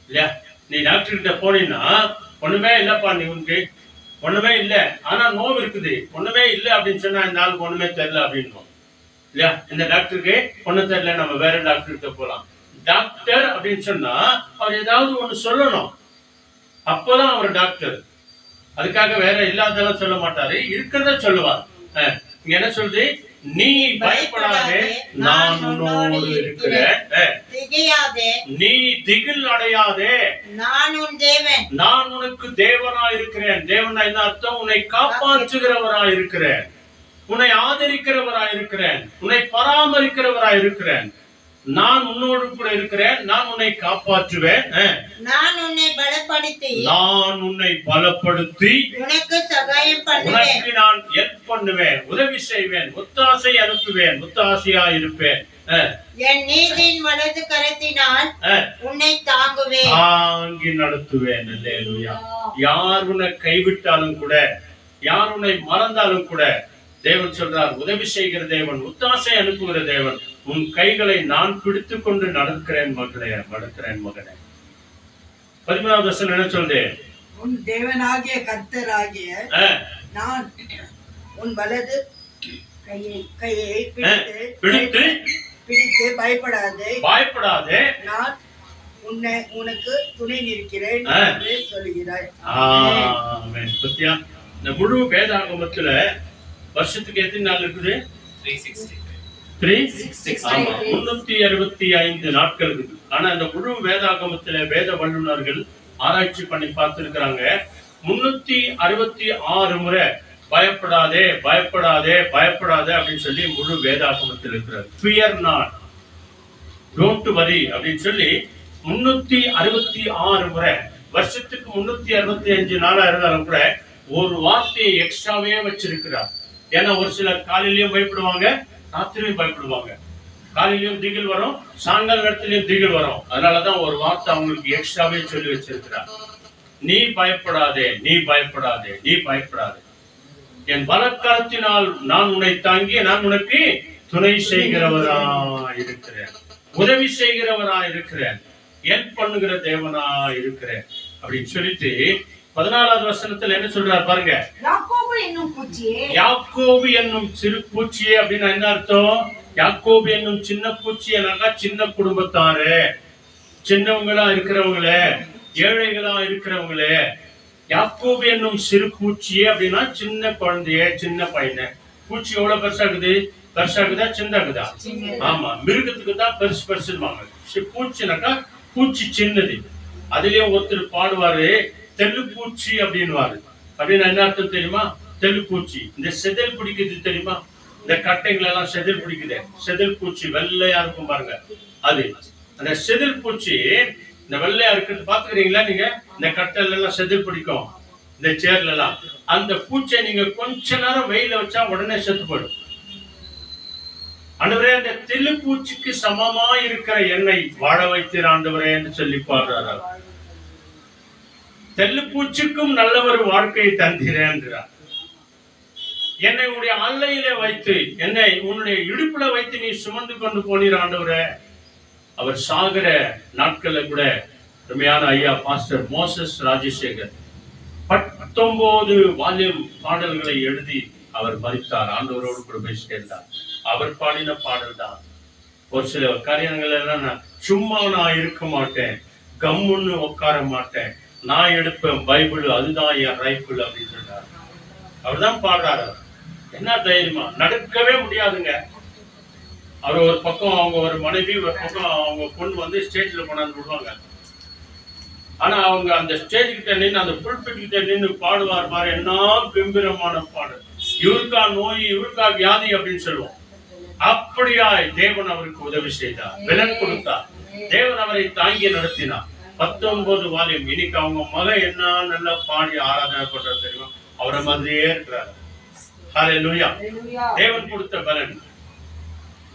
இல்லையா? நீ டாக்டர் கிட்ட போனீங்கன்னா ஒண்ணுமே இல்லப்பா, நீ உனக்கு ஒண்ணுமே இல்லை, ஆனா நோவு இருக்குது, ஒண்ணுமே இல்லை அப்படின்னு சொன்னா இந்த ஆளுக்கு ஒண்ணுமே தெரியல அப்படின்னு இல்லையா? இந்த டாக்டருக்கு ஒண்ணு தெரியல, நம்ம வேற டாக்டர் கிட்ட போலாம். டாக்டர் அப்படின்னு சொன்னா அவர் ஏதாவது ஒண்ணு சொல்லணும், அப்பதான் அவர் டாக்டர். அதுக்காக வேற இல்லாதெல்லாம் சொல்ல மாட்டாரு, இருக்கிறத சொல்லுவார். இங்க என்ன சொல்லுது? நீ பயப்படாதே, நான் உன்னோடு இருக்கிறேன். திகையாதே, நீ திகில் அடையாதே, நான் உன் தேவன். நான் உனக்கு தேவனாய் இருக்கிறேன். தேவனா என்ன அர்த்தம்? உன்னை காப்பாற்றுகிறவராய் இருக்கிறேன், உன்னை ஆதரிக்கிறவராய் இருக்கிறேன், உன்னை பராமரிக்கிறவராய் இருக்கிறேன். நான் உன்னோடு கூட இருக்கிறேன், நான் உன்னை காப்பாற்றுவேன், நான் உன்னை பலப்படுத்தி, நான் உன்னை பலப்படுத்தி உனக்கு சகாயம் பண்ணுவேன், உனக்கு நான் ஹெல்ப் பண்ணுவேன், உதவி செய்வேன், ஒத்தாசை அனுப்புவேன், ஒத்தாசையா இருப்பேன். என் நீதியின் வலது கரத்தினால் உன்னை தாங்குவேன், தாங்கி நடத்துவேன். அல்லேலூயா. யார் உன்னை கைவிட்டாலும் கூட, யார் உன்னை மறந்தாலும் கூட தேவன் சொல்றார், உதவி செய்கிற தேவன், ஒத்தாசை அனுப்புகிற தேவன், உன் கைகளை நான் பிடித்துக் கொண்டு நடக்கிறேன் மகளே, நடக்கிறேன் மகனே. 13வது வசனம் என்ன சொல்லுது? உன் தேவனாகிய கர்த்தராகிய நான் உன் வலது கையை பிடித்து பயப்படாதே, நான் உனக்கு துணை நிற்கிறேன் என்று சொல்கிறாய். ஆமென். பத்தியா, இந்த முழு வேதாகமத்துல வருஷத்துக்கு எத்தனை நாள் இருக்குது? 365 நாட்கள் இருக்குது. ஆனா இந்த முழு வேதாகமத்துல வேத வல்லுநர்கள் ஆராய்ச்சி பண்ணி பார்த்திருக்கிறாங்க, 366 முறை பயப்படாதே பயப்படாதே பயப்படாதே அப்படின்னு சொல்லி முழு வேதாகமத்தில் இருக்கிறார். Fear not, don't worry அப்படின்னு சொல்லி 366 முறை. வருஷத்துக்கு 365 நாளா இருந்தாலும் கூட ஒரு வார்த்தையை எக்ஸ்ட்ராவே வச்சிருக்கிறார். ஏன்னா ஒரு சிலர் காலையிலயும் பயப்படுவாங்க, ராத்திரியும் பயப்படுவாங்க. காலையிலயும் திகில் வரும், சாயங்கால நேரத்திலயும் திகில் வரும். அதனாலதான் ஒரு வார்த்தை அவங்களுக்கு எக்ஸ்ட்ராவே சொல்லி வச்சிருக்கிறார். நீ பயப்படாதே, நீ பயப்படாதே, நீ பயப்படாதே, என் பலக்கரத்தினால் நான் உன்னை தாங்கி நான் உனக்கு துணை செய்கிறவரா இருக்கிறேன், உதவி செய்கிறவரா இருக்கிறேன், ஹெல்ப் பண்ணுகிற தேவனா இருக்கிறேன் அப்படின்னு சொல்லிட்டு 14வது வசனத்துல என்ன சொல்றாரு பாருங்க. யாக்கோபு என்னும் பூச்சியே, யாக்கோபு என்னும் சிறு பூச்சியே அப்படின்னா என்ன அர்த்தம்? யாக்கோபு என்னும் சின்ன பூச்சியனாக்கா சின்ன குடும்பத்தாரு, சின்னவங்களா இருக்கிறவங்களே, ஏழைகளா இருக்கிறவங்களே, யாக்கோபு என்னும் சிறு பூச்சியே அப்படின்னா சின்ன குழந்தைய, சின்ன பையனை. பூச்சி எவ்வளவு பெருசாகுது? பெருசாகுதா சின்னகுதா? ஆமா, மிருகத்துக்கு தான் பெருசு பெருசுவாங்க. பூச்சினாக்கா பூச்சி சின்னது. அதுலயும் ஒருத்தர் பாடுவாரு தெல்லு பூச்சி அப்படின்வாரு. அப்படின்னு என்ன அர்த்தம் தெரியுமா? தெல்லு பூச்சி இந்த செதில் பிடிக்குது தெரியுமா? இந்த கட்டைகள் எல்லாம் செதில் பிடிக்குது. செதில் பூச்சி வெள்ளையா இருக்கும் பாருங்க, அது அந்த செதில் பூச்சி. இந்த வெள்ளையா இருக்கிறது பாத்துக்கிறீங்களா நீங்க? இந்த கட்டையில எல்லாம் செதில் பிடிக்கும், இந்த சேர்ல எல்லாம். அந்த பூச்சை நீங்க கொஞ்ச நேரம் வெயில வச்சா உடனே செத்து போயிடும். ஆண்டவரே, அந்த தெல்லு பூச்சிக்கு சமமா இருக்கிற என்னை வாழ வைத்தீர் ஆண்டவரே என்று சொல்லி பாடுறார். தெல்லு பூச்சிக்கும் நல்ல ஒரு வாழ்க்கையை தந்திரேன்றார். என்னை உன்னுடைய அல்லையிலே வைத்து, என்னை உன்னுடைய இடுப்புல வைத்து நீ சுமந்து கொண்டு போனீர் ஆண்டவரே. அவர் சாகிற நாட்கள்ல கூட அருமையான ஐயா பாஸ்டர் மோசஸ் ராஜசேகர் 19 வால்யூம் பாடல்களை எழுதி அவர் மரித்தார். ஆண்டவரோடு கூட போய் சேர்ந்தார். அவர் பாடின பாடல் தான். ஒரு சில காரியங்கள் எல்லாம், சும்மா நான் இருக்க மாட்டேன், கம்முன்னு உட்கார மாட்டேன், நான் எடுப்பேன் பைபிள், அதுதான் என் ரைபிள் அப்படின்னு சொன்னார். அவர் தான் பாடுறாரு. என்ன தைரியமா, நடக்கவே முடியாதுங்க. அவர் ஒரு பக்கம், அவங்க ஒரு மனைவி, ஒரு பக்கம் அவங்க பொண்ணு வந்து ஸ்டேஜ்ல கொண்டாந்து விடுவாங்க. ஆனா அவங்க அந்த ஸ்டேஜ் கிட்ட நின்று, அந்த புல்பிட் கிட்ட நின்று பாடுவார் பாரு, என்ன கம்பீரமான பாடல். இவருக்கா நோய், இவருக்கா வியாதி அப்படின்னு சொல்லுவோம். அப்படியா தேவன் அவருக்கு உதவி செய்தார், பலன் கொடுத்தார். தேவன் அவரை தாங்கி நடத்தினார். 19 வால்யூம். இன்னைக்கு அவங்க மகன் என்ன நல்லா பாடி ஆராதனை பண்றது தெரியுமா? அவரை மாதிரியே இருக்கிறார். ஹல்லேலூயா. தேவன் கொடுத்த பலன்,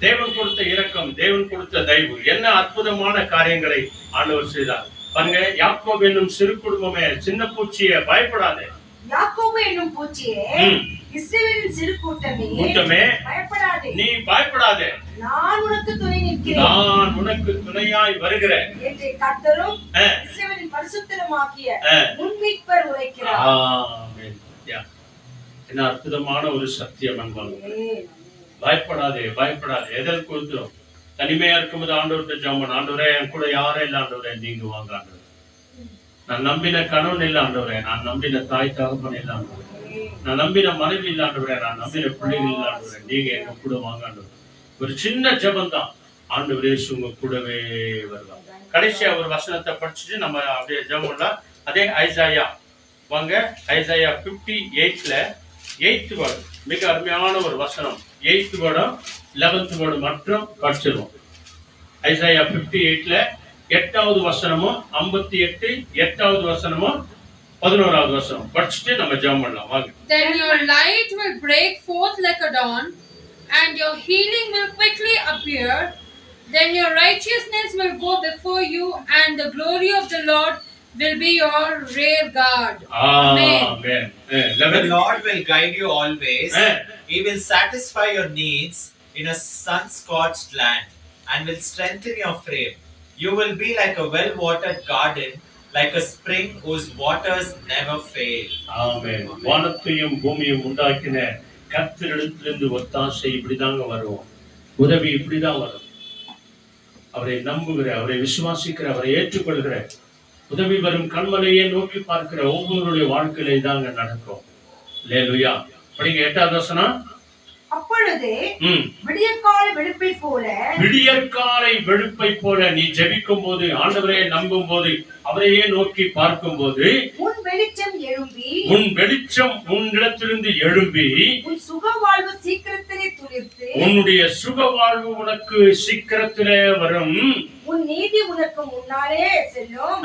தேவன் கொடுத்த இரக்கம், தேவன் கொடுத்த தயவு, என்ன அற்புதமான காரியங்களை ஆண்டவர் செய்தார் பாருங்க. யாக்கோபு என்னும் சிறு குடும்பமே, சின்ன பூச்சியே, பயப்படாதே. யாக்கோபு என்னும் பூச்சியே, இஸ்ரவேலின் சிறு கூட்டமே, பயப்படாதே. நீ பயப்படாதே, நான் உனக்கு துணை நிற்கிறேன், நான் உனக்கு துணையாய் வருகிறேன் என்று கர்த்தரும் இஸ்ரவேலின் பரிசுத்தருமாகிய உன் மீட்பர் உரைக்கிறார். ஆமென். என்ன அற்புதமான ஒரு சத்தியம் அன்பாங்க. பயப்படாதே, பயப்படாதே. எதில் கொடுத்துரும்? தனிமையா இருக்கும்போது ஆண்டவர்கிட்ட ஜெபம், ஆண்டவரே என் கூட யாரும் இல்லை ஆண்டவரே, நீங்க வாங்க ஆண்டவரே. நான் நம்பின கணவன் இல்லை ஆண்டவரே, நான் நம்பின தாய் தகப்பன் இல்லை ஆண்டவரே, நான் நம்பின மனைவி இல்லை ஆண்டவரே, நான் நம்பின பிள்ளைகள் இல்லை ஆண்டவரே, நீங்க எங்க கூட வாங்க ஆண்டவரே. ஒரு சின்ன ஜெபம் தான், ஆண்டவரே உங்க கூடவே வருவாங்க. கடைசியா ஒரு வசனத்தை படிச்சுட்டு நம்ம அப்படியே ஜெபம் பண்ணலாம். அதே ஐசாயா வாங்க. ஐசாயா 58ல 8th வேர்டு, மிக அருமையான ஒரு வசனம். 8th வேர்டும் 11th வேர்டு மட்டும் படிச்சிருவோம். ஐசாயா 58ல 8வது வசனமும் 58 8வது வசனமும் 11வது வசனம் படிச்சுட்டு நம்ம ஜெபம் பண்ணலாம் வாங்க. Then your light will break forth like a dawn, and your healing will quickly appear. Then your righteousness will go before you, and the glory of the Lord will be your rear guard. Amen. The Lord will guide you always. He will satisfy your needs in a sun-scorched land and will strengthen your frame. You will be like a well-watered garden, like a spring whose waters never fail. Amen. வானத்தையும் பூமியையும் உண்டாக்கின கர்த்தரிடத்திலிருந்து ஒத்தாசை இப்படிதாங்க வரும், உதவி இப்படிதான் வரும். அவரை நம்புகிற, அவரை விசுவாசிக்கிற, அவரை ஏற்றுக்கொள்கிற, உதவி வரும் கண்மலையே நோக்கி பார்க்கிற ஒவ்வொருடைய வாழ்க்கையில தாங்க நடக்கும். அல்லேலூயா. படிங்க 8வது வசனம். அப்பொழுது விடியற்காலை வெளுப்பை போல, விடியற்காலை வெளுப்பை போல நீ ஜெபிக்கும் போது, ஆண்டவரை நம்பும் போது, அவரையே நோக்கி பார்க்கும் போது, உன் வெளிச்சம் எழும்பி, உன் வெளிச்சம் உன்னிடத்திலிருந்து எழும்பி, உன் சுகவாழ்வு சீக்கிரத்திலே துளிர்த்து, உன்னுடைய சுகவாழ்வு உனக்கு சீக்கிரத்திலே வரும், உன் நீதி உனக்கு முன்னாலே செல்லும்,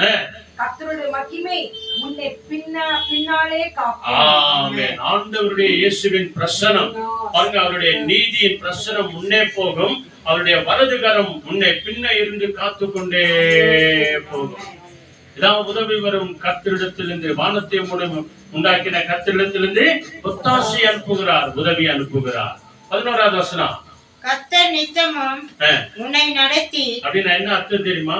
கர்த்தருடைய மகிமை உன்னை பின்னாலே காக்கும். ஆமென். ஆண்டவருடைய இயேசுவின் பிரசன்னம் பாருங்க, அவருடைய நீதியின் பிரசன்னம் முன்னே போகும், அவருடைய வலதுகரம் முன்னே பின்ன இருந்து காத்துக்கொண்டே போகும். இதான் உதவி வரும் கர்த்தரிடத்திலிருந்து, வானத்தை உண்டாக்கின கர்த்தரிடத்திலிருந்து ஒத்தாசை அனுப்புகிறார், உதவி அனுப்புகிறார். 11வது வசனம். கர்த்தர் நித்தமும் உன்னை நடத்தி. அப்படின்னா என்ன அர்த்தம் தெரியுமா?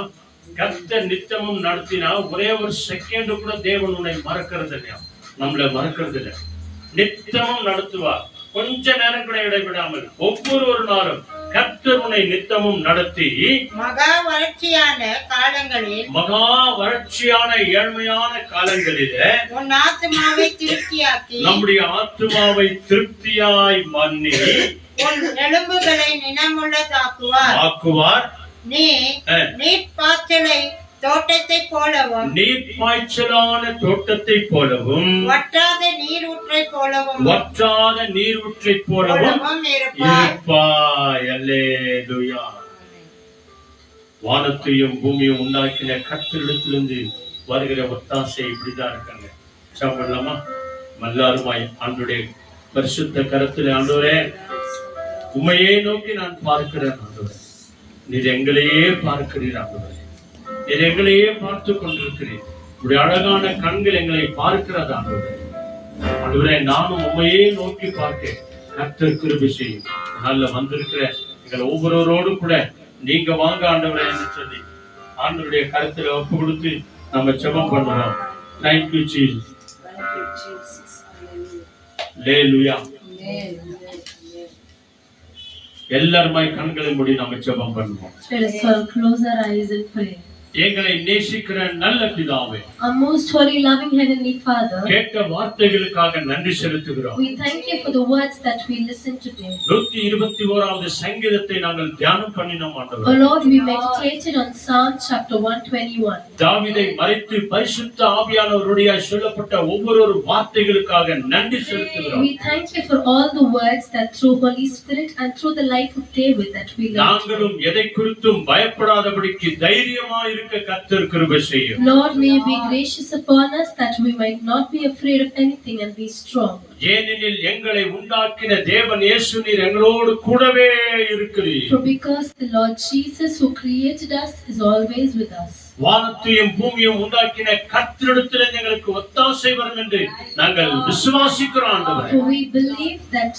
கர்த்தர் நித்தமும் நடத்தினா ஒரே ஒரு செகண்ட் கூட தேவன் உன்னை மறக்கிறது இல்லையா, நம்மள மறக்கிறது இல்லை. நித்தமும் நடத்துவார், கொஞ்ச நேரம் கூட இடைவிடாமல் ஒவ்வொரு நாளும் கர்த்தர் உன்னை நித்தமும் நடத்தி மகா வறட்சியான காலங்களில் ஏழ்மையான காலங்களிலே உன் ஆத்துமாவை திருப்தியாக்கி நம்முடைய ஆத்துமாவை திருப்தியாய் மன்னி உன் எலும்புகளை நினமுள்ளதாக்குவார். நீ நீர்ப்பாய்ச்சலை தோட்டத்தை போலவும் நீர்ப்பாய்ச்சலான தோட்டத்தை போலவும் வற்றாத நீரூற்றை போலவும் இருப்பாய். அல்லேலூயா. வானத்தையும் பூமியும் உண்டாக்கின கர்த்தரிடத்திலிருந்து வருகிற ஒத்தாசை இப்படிதான் இருக்காங்க. சாப்பிடலாமா? மல்லாருமாய் ஆண்டுடைய பரிசுத்த கரத்திலே, ஆண்டவரே உம்மையே நோக்கி நான் பார்க்கிறேன். ஆண்டவரே நீர் எங்களையே பார்க்கிறீர். ஆண்டவரே நீர் எங்களையே பார்த்து கொண்டிருக்கிறீர். உடைய அழகான கண்கள் எங்களை பார்க்கிறது. ஆண்டவரே நானும் உண்மையே நோக்கி பார்க்க கர்த்தர் கிருபை செய்யும். நல்ல வந்திருக்கிற எங்கள் ஒவ்வொருவரோடும் கூட நீங்க வாங்க ஆண்டவரே என்று சொல்லி ஆண்டவருடைய கருத்துல ஒப்பு கொடுத்து நம்ம ஜெபம் பண்ணுவோம். Thank you Jesus. Hallelujah. எல்லாருமாய் கண்களை மூடி நாம ஜெபம் பண்ணுவோம். Let us all close our eyes and pray. எங்களை நேசிக்கிற நல்ல பிதாவே, Our most holy loving heavenly Father, கேட்ட வார்த்தைகளுக்காக நன்றி செலுத்துகிறோம். we thank you for the words that we listened today. 121வது சங்கீதத்தை நாங்கள் தியானம் பண்ணினோம் Oh ஆண்டவரே. Lord, we meditated on Psalm chapter 121. தாவீதை மறைத்து பரிசுத்த ஆவியானவருடைய சொல்லப்பட்ட ஒவ்வொரு வார்த்தைகளுக்காக நன்றி செலுத்துகிறோம். We thank you for all the words that through Holy Spirit and through the life of David that we learned. நாங்களும் எதை குறித்தும் பயப்படாதபடிக்கு தைரியமாய் இருக்க கர்த்தர் கிருபை செய்யும். Lord, may you be gracious upon us that we might not be afraid of anything and be strong. ஏனெனில் எங்களை உண்டாக்கின தேவன் இயேசு நீர் எங்களோடு கூடவே இருக்கிறீர். For because the Lord Jesus who created us is always with us. வானத்தையும் பூமியும் உண்டாக்கின கர்த்தரிடத்திலிருந்து எங்களுக்கு ஒத்தாசை வரும் என்று நாங்கள் விசுவாசிக்கிறோம் ஆண்டவரே. For we believe that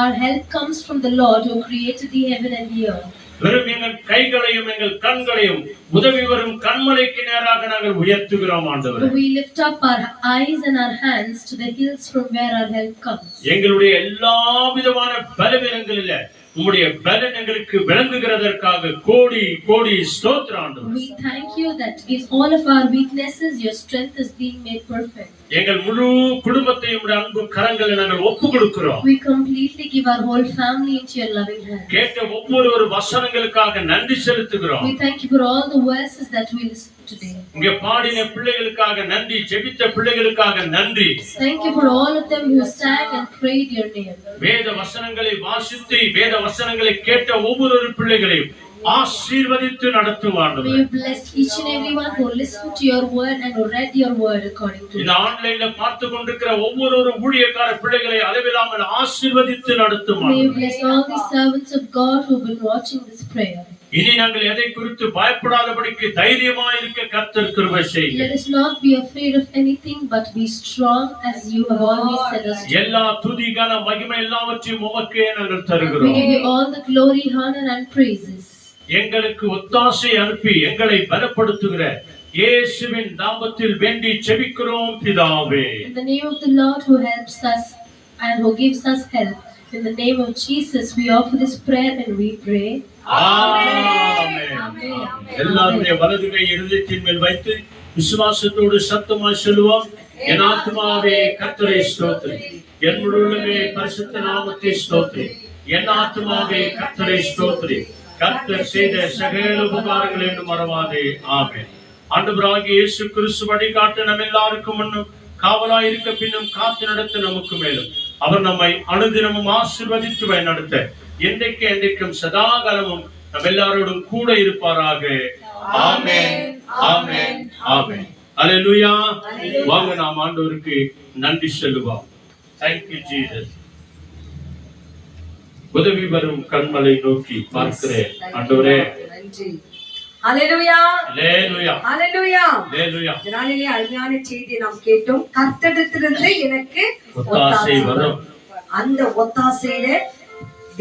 our help comes from the Lord who created the heaven and the earth. வெறும் எங்கள் கைகளையும் எங்கள் கண்களையும் உதவி வரும் கண்மலைக்கு நேராக நாங்கள் உயர்த்துகிறோம் ஆண்டவரே. We lift up our eyes and our hands to the hills from where our help comes. எங்களுடைய எல்லா விதமான பலவீனங்களிலே உம்முடைய பலன் எங்களுக்கு விளங்குகிறதற்காக கோடி கோடி ஸ்தோத்திரம் ஆண்டவரே. We thank you that in all of our weaknesses your strength is being made perfect. எங்கள் முழு குடும்பத்தையும் உம்முடைய அன்பு கரங்களில் நாங்கள் ஒப்புக் கொடுக்கிறோம். We completely give our whole family into your loving hands. கேட்ட ஒவ்வொரு வசனங்களுக்காக நன்றி செலுத்துகிறோம். We thank you for all the verses that we listened today. இங்கே பாடின பிள்ளைகளுக்காக நன்றி, ஜெபித்த பிள்ளைகளுக்காக நன்றி. Thank you for all of them who sang and prayed your name. வேத வசனங்களை வாசித்து வேத வசனங்களை கேட்ட ஒவ்வொரு பிள்ளைகளையும் ஆசீர்வதித்து நடத்தும் ஆண்டவரே. May you bless each and everyone who listened to your word and who read your word according to இந்த ஆன்லைன்ல பார்த்து கொண்டிருக்கிற ஒவ்வொரு ஊழியக்கார பிள்ளைகளை அளவில்லாமல் ஆசீர்வதித்து நடத்தும் May you ஆண்டவரே. bless all the servants of God who have been watching this prayer. இனி நாங்கள் எதை குறித்து பயப்படாதபடிக்கு தைரியமாய் இருக்க கர்த்தர் கிருபை செய்யுங்க. Let us not be afraid of anything but be strong as you have always said us to. எல்லா துதி கன மகிமை எல்லாவற்றையும் உமக்கே நாங்கள் We தருகிறோம். give you all the glory, honor and praises. எங்களுக்கு ஒத்தாசை அனுப்பி எங்களை பலப்படுத்துகிற இயேசுவின் நாமத்தில் வேண்டி ஜெபிக்கிறோம் பிதாவே. In the name of the Lord who helps us and who gives us help, in the name of Jesus we offer this prayer and we pray. ஆமென். எல்லாருடைய வலது கை இருதயத்தின் மேல் வைத்து விசுவாசத்தோடு சத்தமாய் சொல்லுவோம். என் ஆத்துமாவே கர்த்தரை ஸ்தோத்திரி, என் முழு உள்ளமே பரிசுத்த நாமத்தை ஸ்தோத்திரி, என் ஆத்துமாவே கர்த்தரை ஸ்தோத்திரி, கர்த்தர் செய்த சகல உபகாரங்கள் என்று மறவாதே. ஆமென். ஆண்டவராகிய இயேசு கிறிஸ்து வழிகாட்ட நம்ம எல்லாருக்கும் முன்னும் காவலாய் இருக்க பின்னும் காத்து நடத்த நமக்கு மேலும் அவர் நம்மை அனுதினமும் ஆசீர்வதித்து வழிநடத்த என்றைக்கு என்றைக்கும் சதாகாலமும் நம்ம எல்லாரோடும் கூட இருப்பாராக. ஆமென், ஆமென், ஆமென். அல்லேலூயா. வாங்க நாம் ஆண்டவருக்கு நன்றி சொல்லுவோம். Thank you Jesus. உதவி வரும் கண்மலை நோக்கி பார்க்கிறேன் ஆண்டவரே. நன்றி. ஹalleluya. ஹalleluya. ஹalleluya. ஹalleluya. இதனாலே அருமையான செய்தியை நாம் கேட்டோம். கர்த்தரிடத்திலிருந்து எனக்கு ஒத்தாசை வரும். அந்த ஒத்தாசையில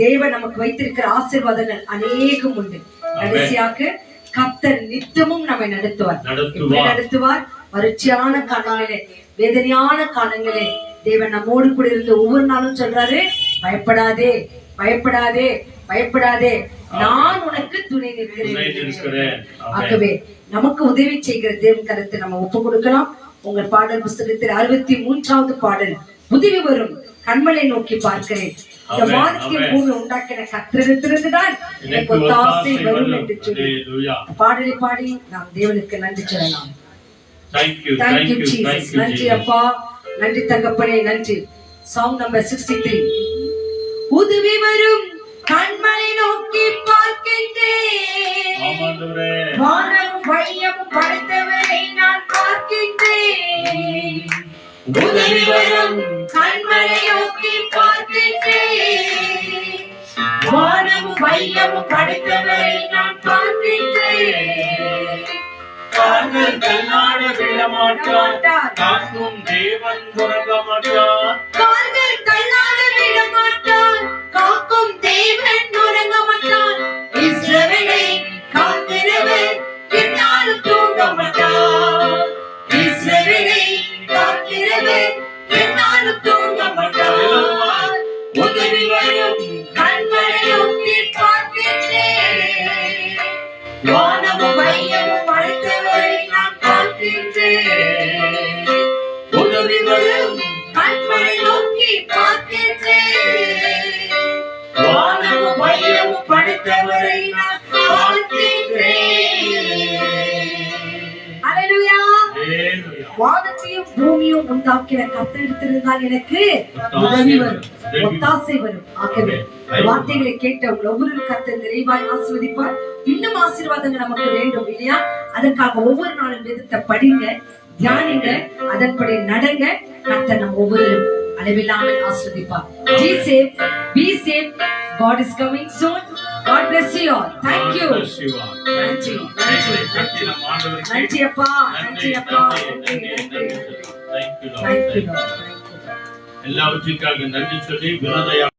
தேவன் நமக்கு வைத்திருக்கிற ஆசீர்வாதங்கள் அநேகம் உண்டு. கடைசியாக கர்த்தர் நித்தமும் நம்மை நடத்துவார். வறட்சியான காலங்களே, வேதனையான காலங்களே தேவன் நம்மோடு கூட இருந்து ஒவ்வொரு நாளும் சொல்றாரு, பயப்படாதே, பயப்படாதே, பயப்படாதே, நான் உனக்கு துணை துணை நிற்கிறேன். நிற்கிறேன். ஆகவே நமக்கு உதவி செய்கிற தேவன் கருத்தை நம்ம ஒப்பு கொடுக்கலாம். உங்கள் பாடல் புஸ்தகத்தில் 63வது பாடல், உதவி வரும் கண்மலை நோக்கி பார்க்கிறேன். இந்த ஆமென், வானத்தையும் ஆமென். பூமி உண்டாக்கின கர்த்தரிடத்திலிருந்துதான் எனக்கு ஒத்தாசை வரும் என்று சொல்லி Hallelujah. பாடலை பாடி நாம் தேவனுக்கு நன்றி சொல்லலாம். Thank you, Thank thank you, you, Jesus. thank you, நன்றி Jesus. அப்பா, நன்றி தகப்பனே, நன்றி. Song number 63. உதவி வரும் கண்மலை நோக்கி பார்க்கின்றேன், ஆமாண்டவரே. வானம் வையம் படைத்தவரை நான் பார்க்கின்றேன். உதவி வரும் கண்மலை நோக்கி பார்க்கின்றேன், வானம் வையம் படைத்தவரை நான் பார்க்கின்றேன். கால்கள் தள்ளாட விட மாட்டார், காக்கும் தேவன் உறங்க மாட்டார். கால்கள் தள்ளாட விட மாட்டான், காக்கும் தேவன் உறங்க மாட்டான். இஸ்ரவேலை காக்கிறவர் என்னாலும் தூங்க மாட்டார். இஸ்ரவேலை காக்கிறவர் என்னாலும் தூங்க மாட்டார். உதவி வரும் கண்மலை நோக்கி பார்க்கின்றேன், வானமும் வையமும் படைத்தவரை நான் பார்க்கின்றேன். உதவி வரும் கண்மலை நோக்கி பார்க்கின்றேன், வானமும் வையமும் படைத்தவரை நான் பார்க்கின்றேன். அல்லேலூயா. Hallelujah. வானத்தையும் பூமியும் உண்டாக்கின கர்த்தரிடத்திலிருந்தான் எனக்கு உதவி வரும், ஒத்தாசை வரும். ஆகவே வார்த்தைகளை கேட்ட ஒவ்வொரு கர்த்தர் நிறைவாய் ஆசீர்வதிப்பார். இன்னும் ஆசீர்வாதங்கள் நமக்கு வேண்டும் இல்லையா? அதற்காக ஒவ்வொரு நாளும் வேதத்தை படிங்க, தியானிங்க, அதன்படி நடங்க. கர்த்தர் நம் ஒவ்வொரு அளவில்லாமல் ஆசீர்வதிப்பார். Be safe, be safe. God is coming soon. God bless you all. Thank you. God bless you all. நன்றி, நன்றி, நன்றி. நம் ஆண்டவருக்கு நன்றி அப்பா, நன்றி அப்பா, நன்றி, நன்றி, நன்றி, நன்றி. நன்றி. Thank you, Lord. Thank you, Thank you. Lord. Thank you. எல்லாவற்றிற்காக நன்றி சொல்லி விருதையா